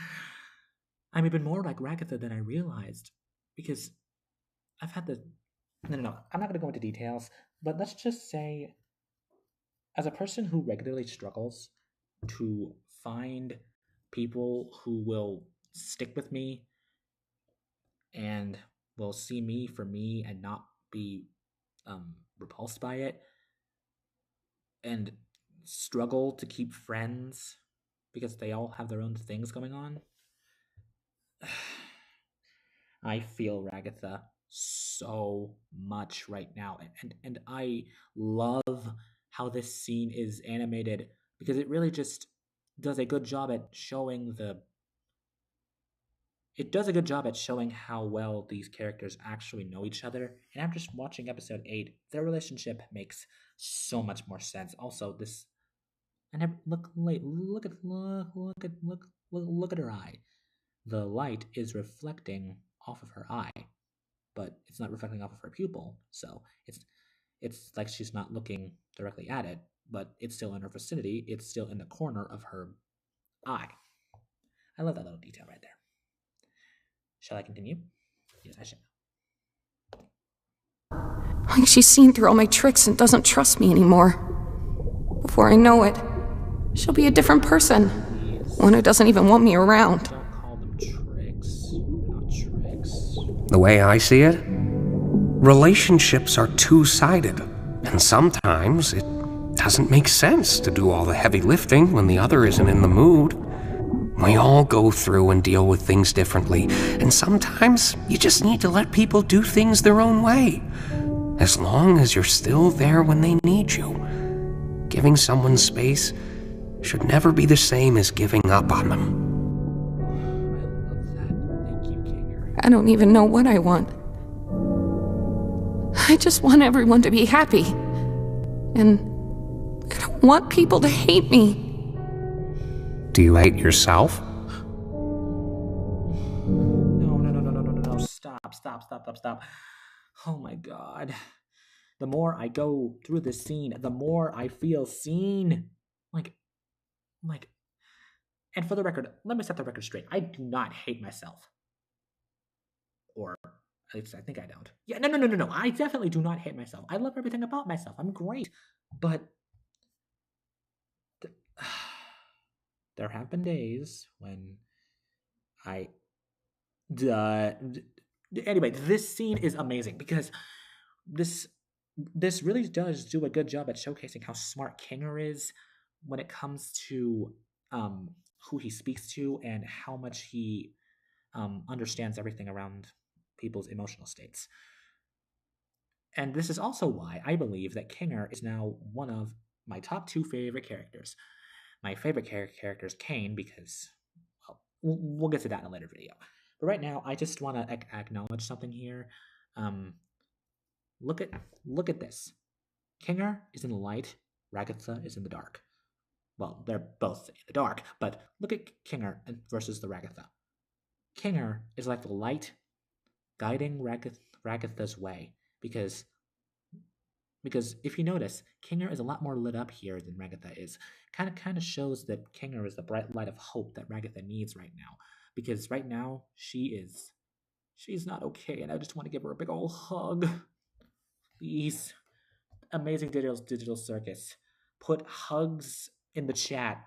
I'm even more like Ragatha than I realized, because I've had the... No, I'm not going to go into details, but let's just say, as a person who regularly struggles to find people who will stick with me and will see me for me and not be repulsed by it, and struggle to keep friends because they all have their own things going on. I feel Ragatha so much right now, and I love how this scene is animated because it really just does a good job at showing how well these characters actually know each other. And after just watching episode 8, their relationship makes so much more sense. Also, this and look at her eye. The light is reflecting off of her eye, but it's not reflecting off of her pupil, so it's like she's not looking directly at it, but it's still in her vicinity. It's still in the corner of her eye. I love that little detail right there. Shall I continue? Yes, I shall. Like she's seen through all my tricks and doesn't trust me anymore. Before I know it, she'll be a different person. One who doesn't even want me around. Don't call them tricks. Not tricks. The way I see it, relationships are two-sided, and sometimes it doesn't make sense to do all the heavy lifting when the other isn't in the mood. We all go through and deal with things differently, and sometimes you just need to let people do things their own way, as long as you're still there when they need you. Giving someone space should never be the same as giving up on them. I don't even know what I want. I just want everyone to be happy. And I don't want people to hate me. Do you hate yourself? No. Stop. Oh my god. The more I go through this scene, the more I feel seen. Like, and for the record, let me set the record straight. I do not hate myself. Or, at least I think I don't. Yeah, no. I definitely do not hate myself. I love everything about myself. I'm great. But there have been days when anyway, this scene is amazing because this really does do a good job at showcasing how smart Kinger is when it comes to who he speaks to and how much he understands everything around people's emotional states. And this is also why I believe that Kinger is now one of my top 2 favorite characters. My favorite character is Kane because, well, we'll get to that in a later video. But right now, I just want to acknowledge something here. Look at this. Kinger is in the light, Ragatha is in the dark. Well, they're both in the dark, but look at Kinger versus the Ragatha. Kinger is like the light guiding Ragatha's way, because if you notice, Kinger is a lot more lit up here than Ragatha is. Kind of shows that Kinger is the bright light of hope that Ragatha needs right now, because right now she's not okay, and I just want to give her a big old hug. Please, Amazing Digital Circus, put hugs in the chat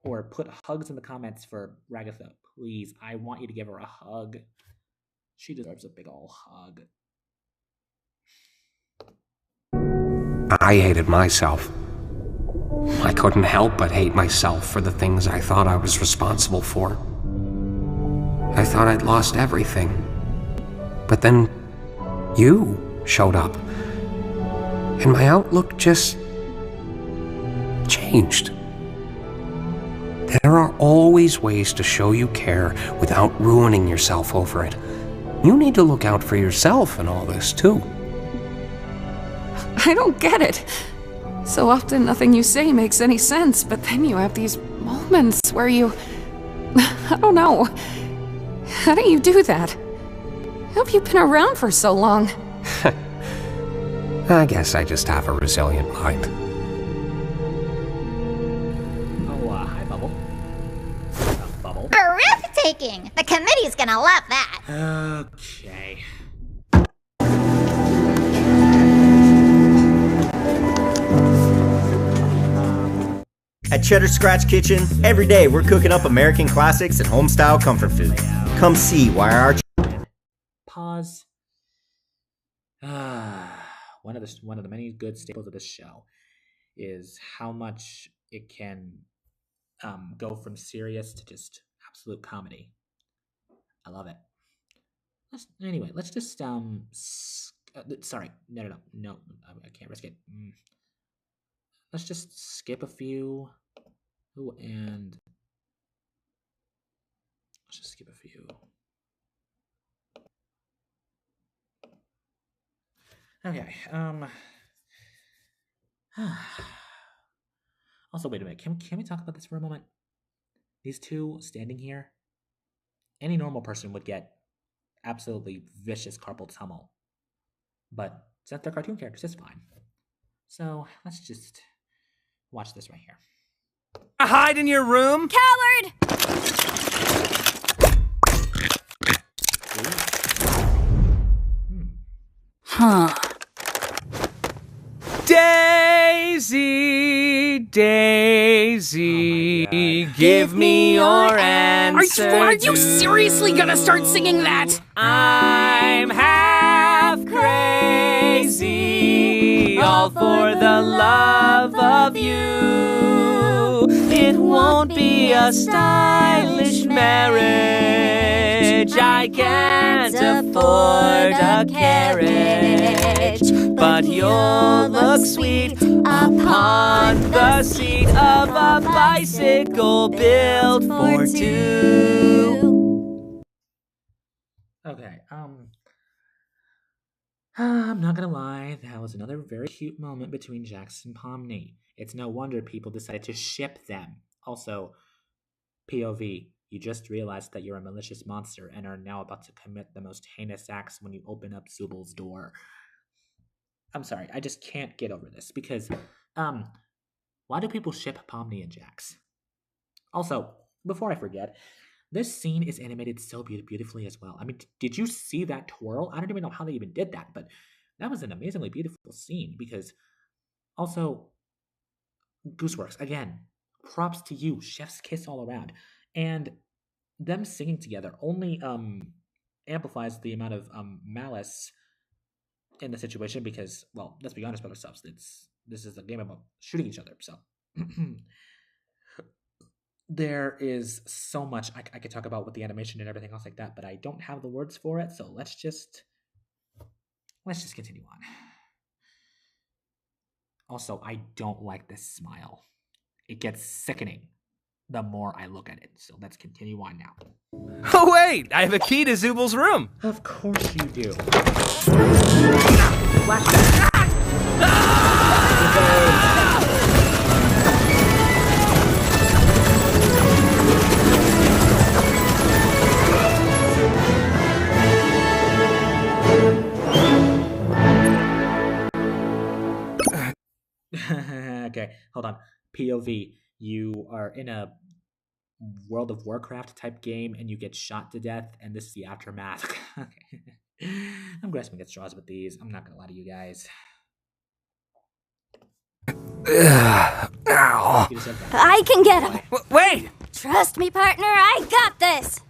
or put hugs in the comments for Ragatha. Please, I want you to give her a hug. She deserves a big old hug. I hated myself. I couldn't help but hate myself for the things I thought I was responsible for. I thought I'd lost everything. But then you showed up, and my outlook just changed. There are always ways to show you care without ruining yourself over it. You need to look out for yourself in all this, too. I don't get it. So often nothing you say makes any sense, but then you have these moments where you... I don't know. How do you do that? How have you been around for so long? I guess I just have a resilient mind. Hi, Bubble. Bubble. Breathtaking! The committee's gonna love that. Okay. At Cheddar Scratch Kitchen, every day we're cooking up American classics and home-style comfort food. Come see why our... Pause. One of the many good staples of this show is how much it can go from serious to just absolute comedy. I love it. Anyway, let's just sorry, no, I can't risk it. Let's just skip a few. Ooh, and let's just skip a few. Okay. Also, wait a minute. Can we talk about this for a moment? These two standing here. Any normal person would get absolutely vicious carpal tunnel, but since they're cartoon characters, it's fine. So let's just watch this right here. Hide in your room? Coward! Huh. Daisy, Daisy, give me your answer. Are you seriously gonna start singing that? I'm half crazy, all for the love of you. It won't be a stylish marriage. I can't afford a carriage, but you'll look sweet upon the seat of a bicycle built for two. Okay, I'm not gonna lie, that was another very cute moment between Jax and Pomni. It's no wonder people decided to ship them. Also, POV, you just realized that you're a malicious monster and are now about to commit the most heinous acts when you open up Zubal's door. I'm sorry, I just can't get over this, because, why do people ship Pomni and Jax? Also, before I forget, this scene is animated so beautifully as well. I mean, did you see that twirl? I don't even know how they even did that, but that was an amazingly beautiful scene, because also, Gooseworks, again, props to you, chef's kiss all around. And them singing together only amplifies the amount of malice in the situation, because, well, let's be honest about ourselves, this is a game about shooting each other, so there is so much I could talk about with the animation and everything else like that, but I don't have the words for it, so let's just continue on. Also, I don't like this smile. It gets sickening the more I look at it, so let's continue on now. Oh wait, I have a key to Zubal's room. Of course you do. Okay, hold on. POV, you are in a World of Warcraft type game and you get shot to death, and this is the aftermath. Okay. I'm grasping at straws with these. I'm not gonna lie to you guys. I can get him. Wait! Trust me, partner, I got this.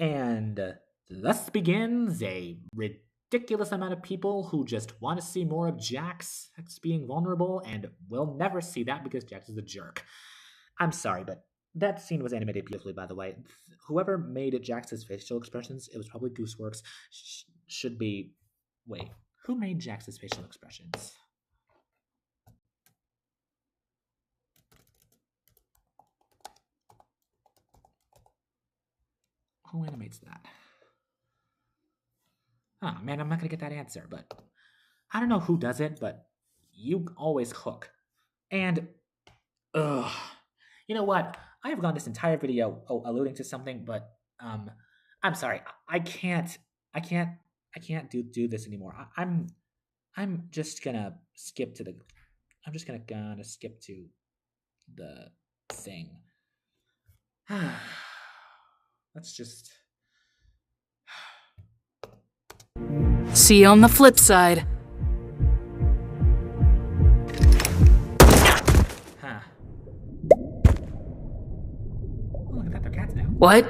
And thus begins a ridiculous amount of people who just want to see more of Jax being vulnerable, and we'll never see that because Jax is a jerk. I'm sorry, but that scene was animated beautifully, by the way. Whoever made Jax's facial expressions, it was probably Gooseworks, should be... Wait, who made Jax's facial expressions? Who animates that? Oh man, I'm not gonna get that answer, but I don't know who does it, but you always hook. And, ugh. You know what? I have gone this entire video alluding to something, but I'm sorry. I can't do this anymore. I'm just gonna skip to the. I'm just gonna skip to the thing. Let's just. See you on the flip side. What?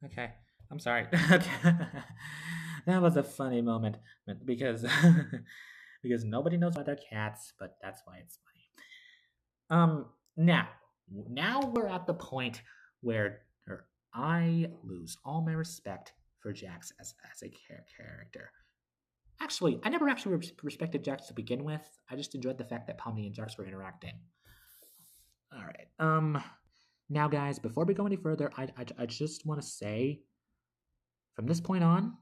Okay, I'm sorry. That was a funny moment because because nobody knows about their cats, but that's why it's funny. Now we're at the point where I lose all my respect for Jax as a character. Actually, I never actually respected Jax to begin with. I just enjoyed the fact that Pomni and Jax were interacting. All right. Now, guys, before we go any further, I just want to say, from this point on,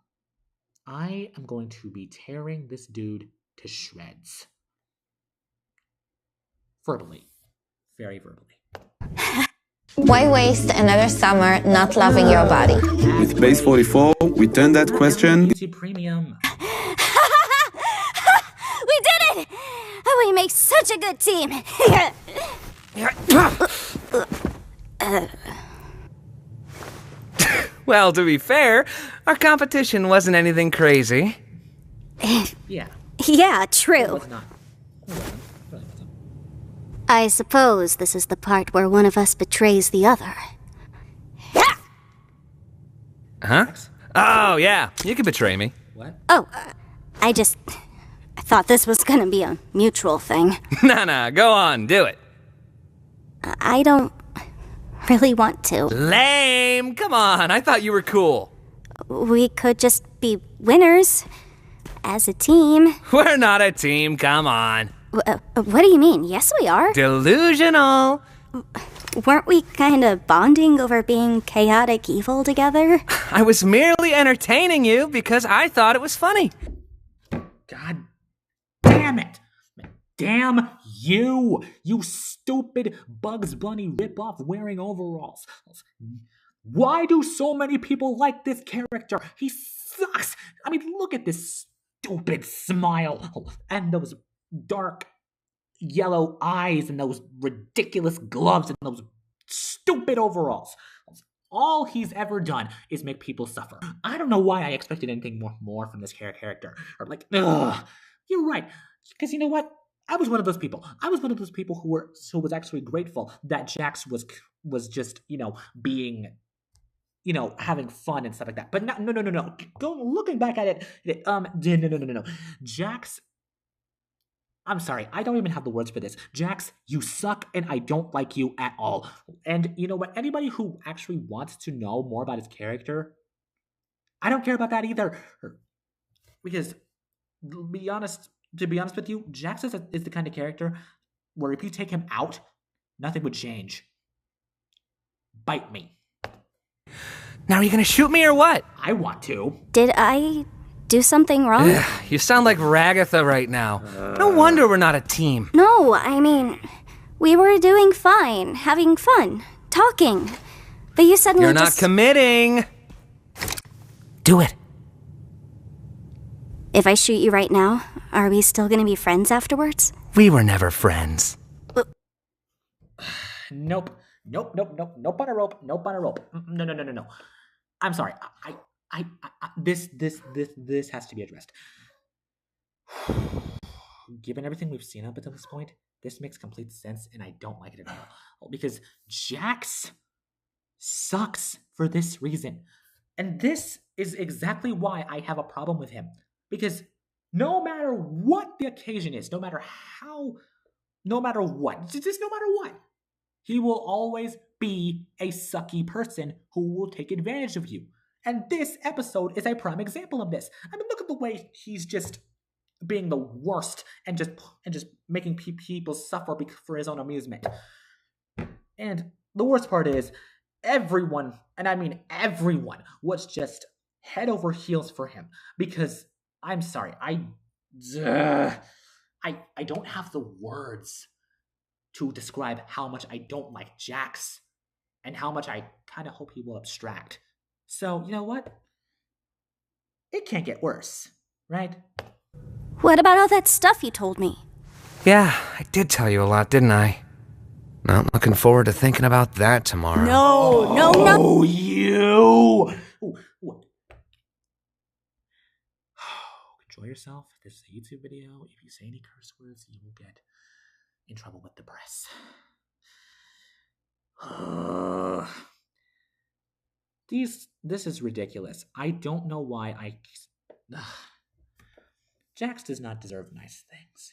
I am going to be tearing this dude to shreds. Verbally. Very verbally. Why waste another summer not loving your body? With Base 44, we turn that question. YouTube Premium. We did it! We make such a good team. Well, to be fair, our competition wasn't anything crazy. Yeah. Yeah, true. It was not. I suppose this is the part where one of us betrays the other. Huh? Oh, yeah. You can betray me. What? Oh, I thought this was gonna be a mutual thing. Nah, go on, do it. I don't really want to. Lame! Come on, I thought you were cool. We could just be winners. As a team. We're not a team, come on. What do you mean? Yes, we are. Delusional. Weren't we kind of bonding over being chaotic evil together? I was merely entertaining you because I thought it was funny. God damn it! Damn you! You stupid Bugs Bunny ripoff wearing overalls. Why do so many people like this character? He sucks! I mean, look at this stupid smile and those dark yellow eyes and those ridiculous gloves and those stupid overalls. All he's ever done is make people suffer. I don't know why I expected anything more from this character. Or like, ugh, you're right. Because you know what? I was one of those people. I was one of those people who was actually grateful that Jax was just, being, having fun and stuff like that. But no. Looking back at it, no. Jax, I'm sorry, I don't even have the words for this. Jax, you suck and I don't like you at all. And you know what? Anybody who actually wants to know more about his character, I don't care about that either. Because, to be honest with you, Jax is the kind of character where if you take him out, nothing would change. Bite me. Now, are you gonna shoot me or what? I want to. Did I do something wrong? Ugh, you sound like Ragatha right now. No wonder we're not a team. No, I mean, we were doing fine, having fun, talking. But you suddenly You're not committing. Do it. If I shoot you right now, are we still gonna be friends afterwards? We were never friends. Nope on a rope. No. I'm sorry. This has to be addressed. Given everything we've seen up until this point, this makes complete sense, and I don't like it at all. Because Jax sucks for this reason. And this is exactly why I have a problem with him. Because no matter what the occasion is, no matter what, he will always be a sucky person who will take advantage of you. And this episode is a prime example of this. I mean, look at the way he's just being the worst and just making people suffer for his own amusement. And the worst part is everyone, and I mean everyone, was just head over heels for him. Because I'm sorry, I don't have the words to describe how much I don't like Jax and how much I kind of hope he will abstract. So, you know what? It can't get worse, right? What about all that stuff you told me? Yeah, I did tell you a lot, didn't I? Well, looking forward to thinking about that tomorrow. No. Oh, you! What? Enjoy yourself. This is a YouTube video. If you say any curse words, you will get in trouble with the press. This is ridiculous. I don't know why Jax does not deserve nice things.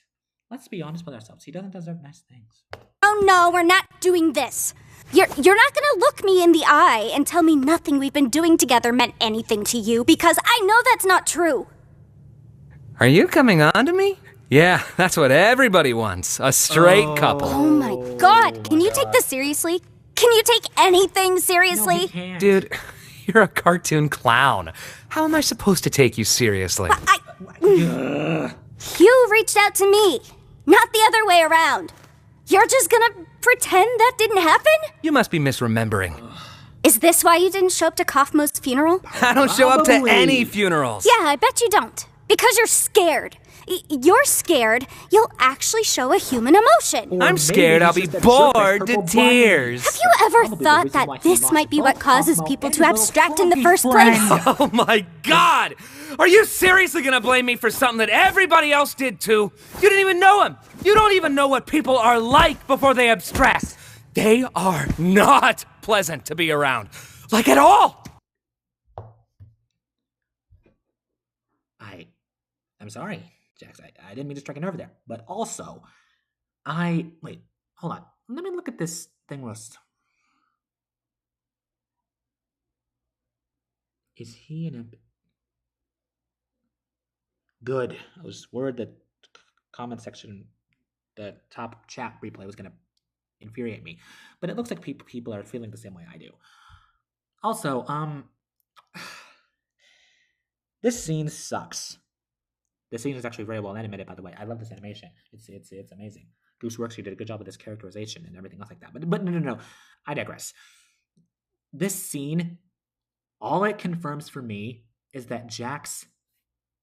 Let's be honest with ourselves. He doesn't deserve nice things. Oh no, we're not doing this. You're not gonna look me in the eye and tell me nothing we've been doing together meant anything to you, because I know that's not true. Are you coming on to me? Yeah, that's what everybody wants. A straight couple. Oh my god, can you take this seriously? Can you take anything seriously? No, dude, you're a cartoon clown. How am I supposed to take you seriously? You reached out to me, not the other way around. You're just gonna pretend that didn't happen? You must be misremembering. Is this why you didn't show up to Kaufmo's funeral? I don't show up to any funerals. Yeah, I bet you don't. Because you're scared. You're scared you'll actually show a human emotion. I'm scared I'll be bored to tears. Have you ever thought that this might be what causes people to abstract in the first place? Oh my god! Are you seriously gonna blame me for something that everybody else did too? You didn't even know him! You don't even know what people are like before they abstract. They are not pleasant to be around. Like at all! I'm sorry, Jax. I didn't mean to strike a nerve there. But also, wait, hold on. Let me look at this thing list. Is he an imp? Good. I was worried that comment section, the top chat replay was going to infuriate me. But it looks like people are feeling the same way I do. Also, this scene sucks. This scene is actually very well animated, by the way. I love this animation. It's amazing. Gooseworks, you did a good job with this characterization and everything else like that. But no. I digress. This scene, all it confirms for me is that Jax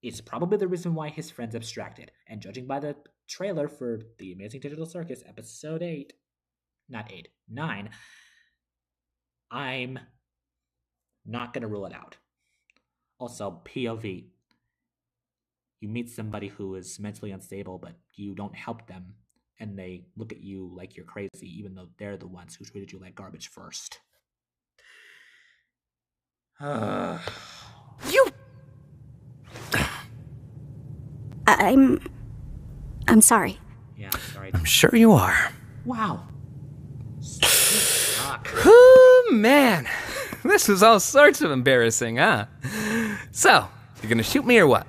is probably the reason why his friends abstracted. And judging by the trailer for the Amazing Digital Circus, episode 9, I'm not going to rule it out. Also, POV. You meet somebody who is mentally unstable, but you don't help them, and they look at you like you're crazy, even though they're the ones who treated you like garbage first. You... I'm sorry. Yeah, I'm sorry. I'm sure you are. Wow. Oh, man. This is all sorts of embarrassing, huh? So, you're gonna shoot me or what?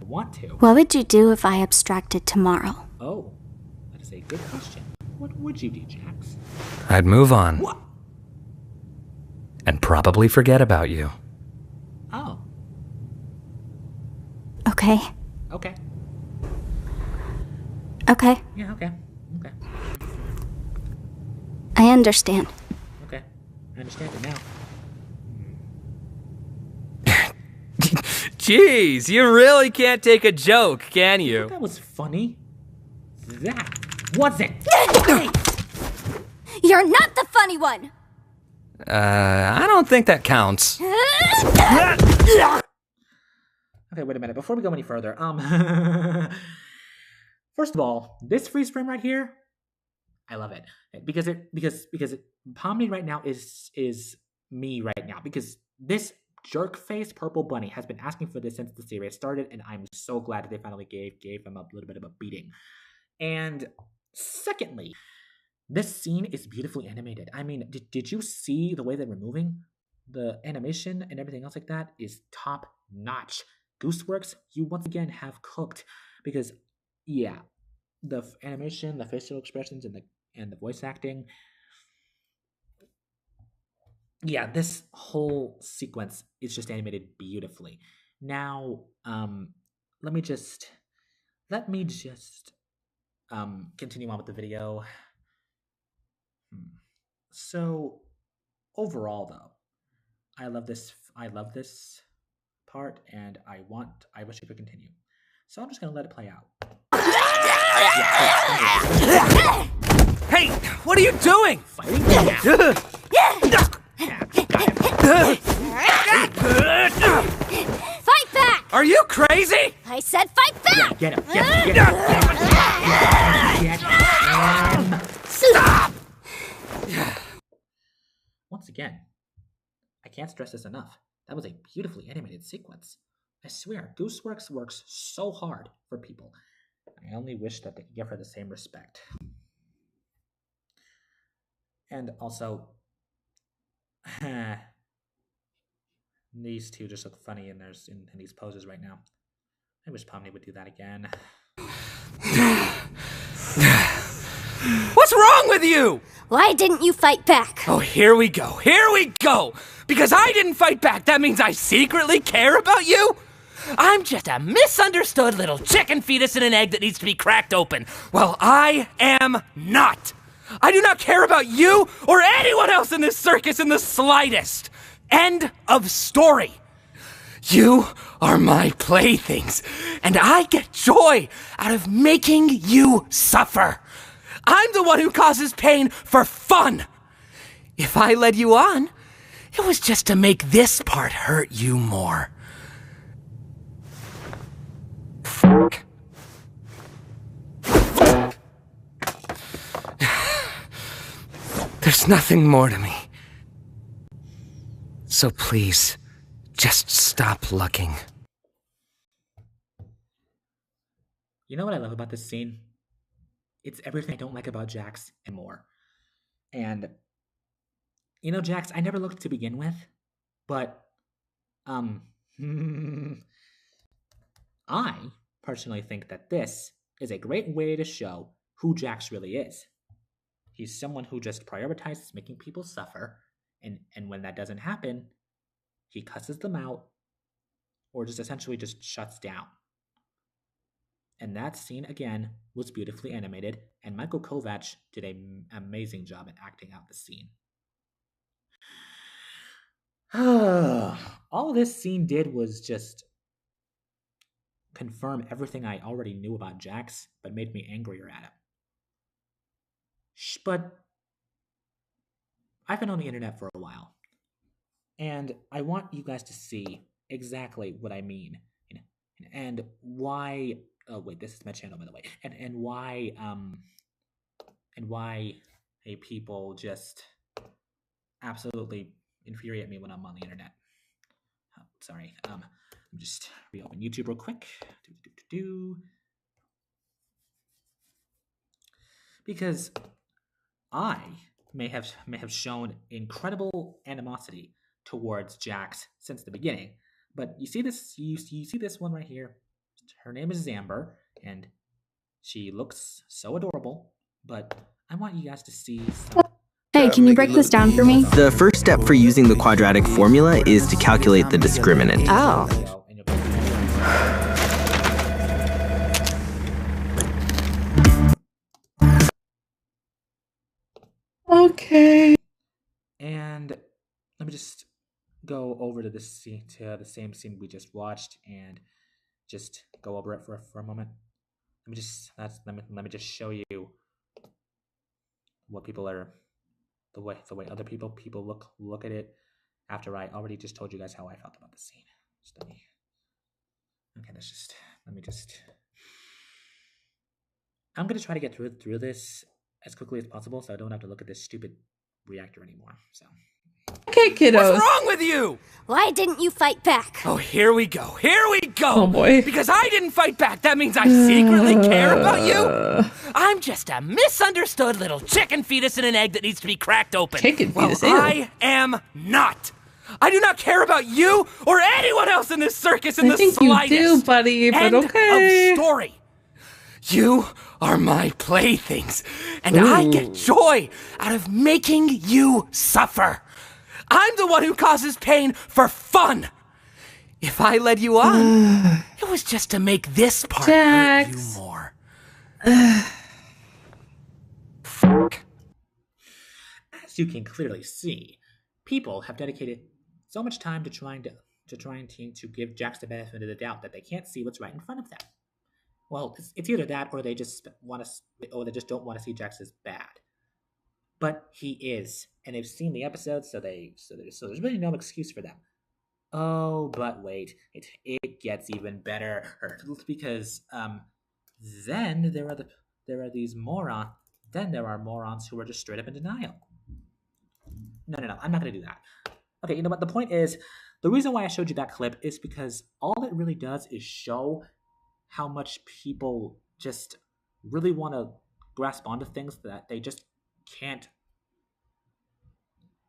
Want to. What would you do if I abstracted tomorrow? Oh, that is a good question. What would you do, Jax? I'd move on. What? And probably forget about you. Oh. Okay. Okay. Okay. Yeah, okay. I understand. Okay. I understand it now. Jeez, you really can't take a joke, can you? That was funny. That wasn't. You're not the funny one! I don't think that counts. Okay, wait a minute. Before we go any further, first of all, this freeze frame right here, I love it because Pomni right now is me right now, because this jerk face purple bunny has been asking for this since the series started, and I'm so glad that they finally gave him a little bit of a beating. And secondly, this scene is beautifully animated. I mean, did you see the way they're moving? The animation and everything else like that is top notch. Gooseworks, you once again have cooked, because yeah, the animation, the facial expressions, and the voice acting. Yeah, this whole sequence is just animated beautifully. Now, let me just continue on with the video. So, overall, though, I love this part, and I wish it could continue. So I'm just gonna let it play out. Hey, what are you doing? Fighting? Fight back! Are you crazy? I said fight back! Get him! Stop! Once again, I can't stress this enough. That was a beautifully animated sequence. I swear, Gooseworks works so hard for people. I only wish that they could give her the same respect. And also, these two just look funny in these poses right now. I wish Pomni would do that again. What's wrong with you? Why didn't you fight back? Oh, here we go. Here we go. Because I didn't fight back, that means I secretly care about you? I'm just a misunderstood little chicken fetus in an egg that needs to be cracked open. Well, I am not. I do not care about you or anyone else in this circus in the slightest. End of story. You are my playthings, and I get joy out of making you suffer. I'm the one who causes pain for fun. If I led you on, it was just to make this part hurt you more. There's nothing more to me. So please, just stop looking. You know what I love about this scene? It's everything I don't like about Jax and more. And, you know, Jax, I never looked to begin with, but, I personally think that this is a great way to show who Jax really is. He's someone who just prioritizes making people suffer, and when that doesn't happen, he cusses them out, or just essentially just shuts down. And that scene, again, was beautifully animated, and Michael Kovac did an amazing job at acting out the scene. All this scene did was just confirm everything I already knew about Jax, but made me angrier at him. But I've been on the internet for a while, and I want you guys to see exactly what I mean, and why. Oh wait, this is my channel, by the way, and why people just absolutely infuriate me when I'm on the internet. Oh, sorry, let me just reopen YouTube real quick. Because I may have shown incredible animosity towards Jax since the beginning, but you see this one right here. Her name is Zamber, and she looks so adorable, but I want you guys to see some... Hey, can you break this down for me? The first step for using the quadratic formula is to calculate the discriminant. Oh. Okay. And let me just go over to this scene, to the same scene we just watched, and just go over it for a moment. Let me just show you what people are, the way other people look at it after I already just told you guys how I felt about the scene. I'm gonna try to get through this as quickly as possible, so I don't have to look at this stupid reactor anymore. So. Okay, kiddos. What's wrong with you? Why didn't you fight back? Oh, here we go. Here we go. Oh, boy. Because I didn't fight back, that means I secretly care about you? I'm just a misunderstood little chicken fetus in an egg that needs to be cracked open. Chicken fetus, well, I am not. I do not care about you or anyone else in this circus in the slightest. I think you do, buddy, but okay. End of story. You are my playthings, and I get joy out of making you suffer. I'm the one who causes pain for fun. If I led you on, it was just to make this part hurt you more. As you can clearly see, people have dedicated so much time to trying to give Jax the benefit of the doubt that they can't see what's right in front of them. Well, it's either that, or they just don't want to see Jax as bad. But he is, and they've seen the episodes, so there's really no excuse for them. Oh, but wait, it gets even better, because then there are these morons. Then there are morons who are just straight up in denial. No, I'm not gonna do that. Okay, you know what? The point is, the reason why I showed you that clip is because all it really does is show how much people just really want to grasp onto things that they just can't.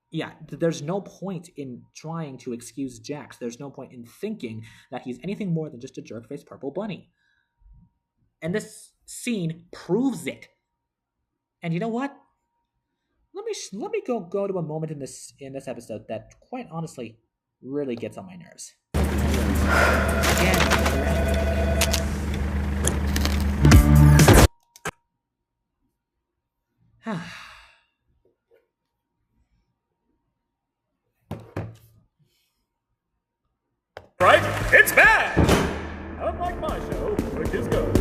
Yeah, there's no point in trying to excuse Jax. There's no point in thinking that he's anything more than just a jerk-faced purple bunny. And this scene proves it. And you know what? Let me go to a moment in this episode that, quite honestly, really gets on my nerves. Right? It's bad! Unlike my show, which is good.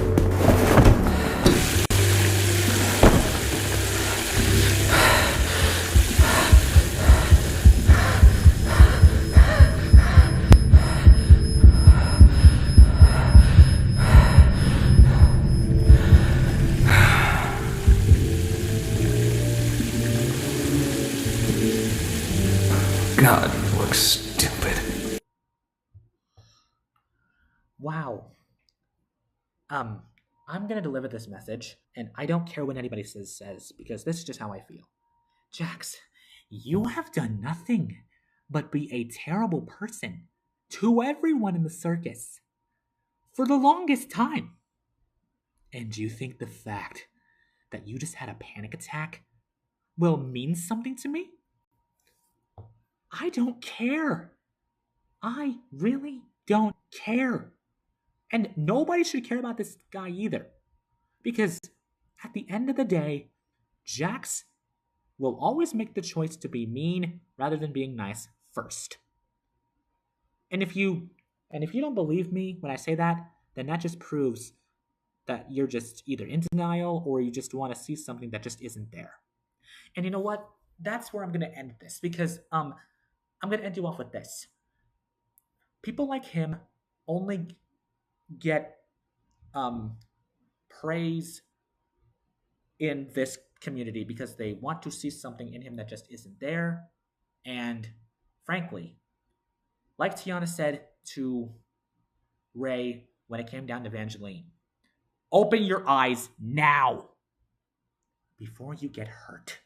God, you look stupid. Wow. I'm gonna deliver this message, and I don't care what anybody says, because this is just how I feel. Jax, you have done nothing but be a terrible person to everyone in the circus for the longest time. And you think the fact that you just had a panic attack will mean something to me? I don't care. I really don't care. And nobody should care about this guy either. Because at the end of the day, Jax will always make the choice to be mean rather than being nice first. And if you don't believe me when I say that, then that just proves that you're just either in denial or you just want to see something that just isn't there. And you know what? That's where I'm going to end this, because I'm going to end you off with this. People like him only get praise in this community because they want to see something in him that just isn't there. And frankly, like Tiana said to Ray when it came down to Evangeline, open your eyes now before you get hurt.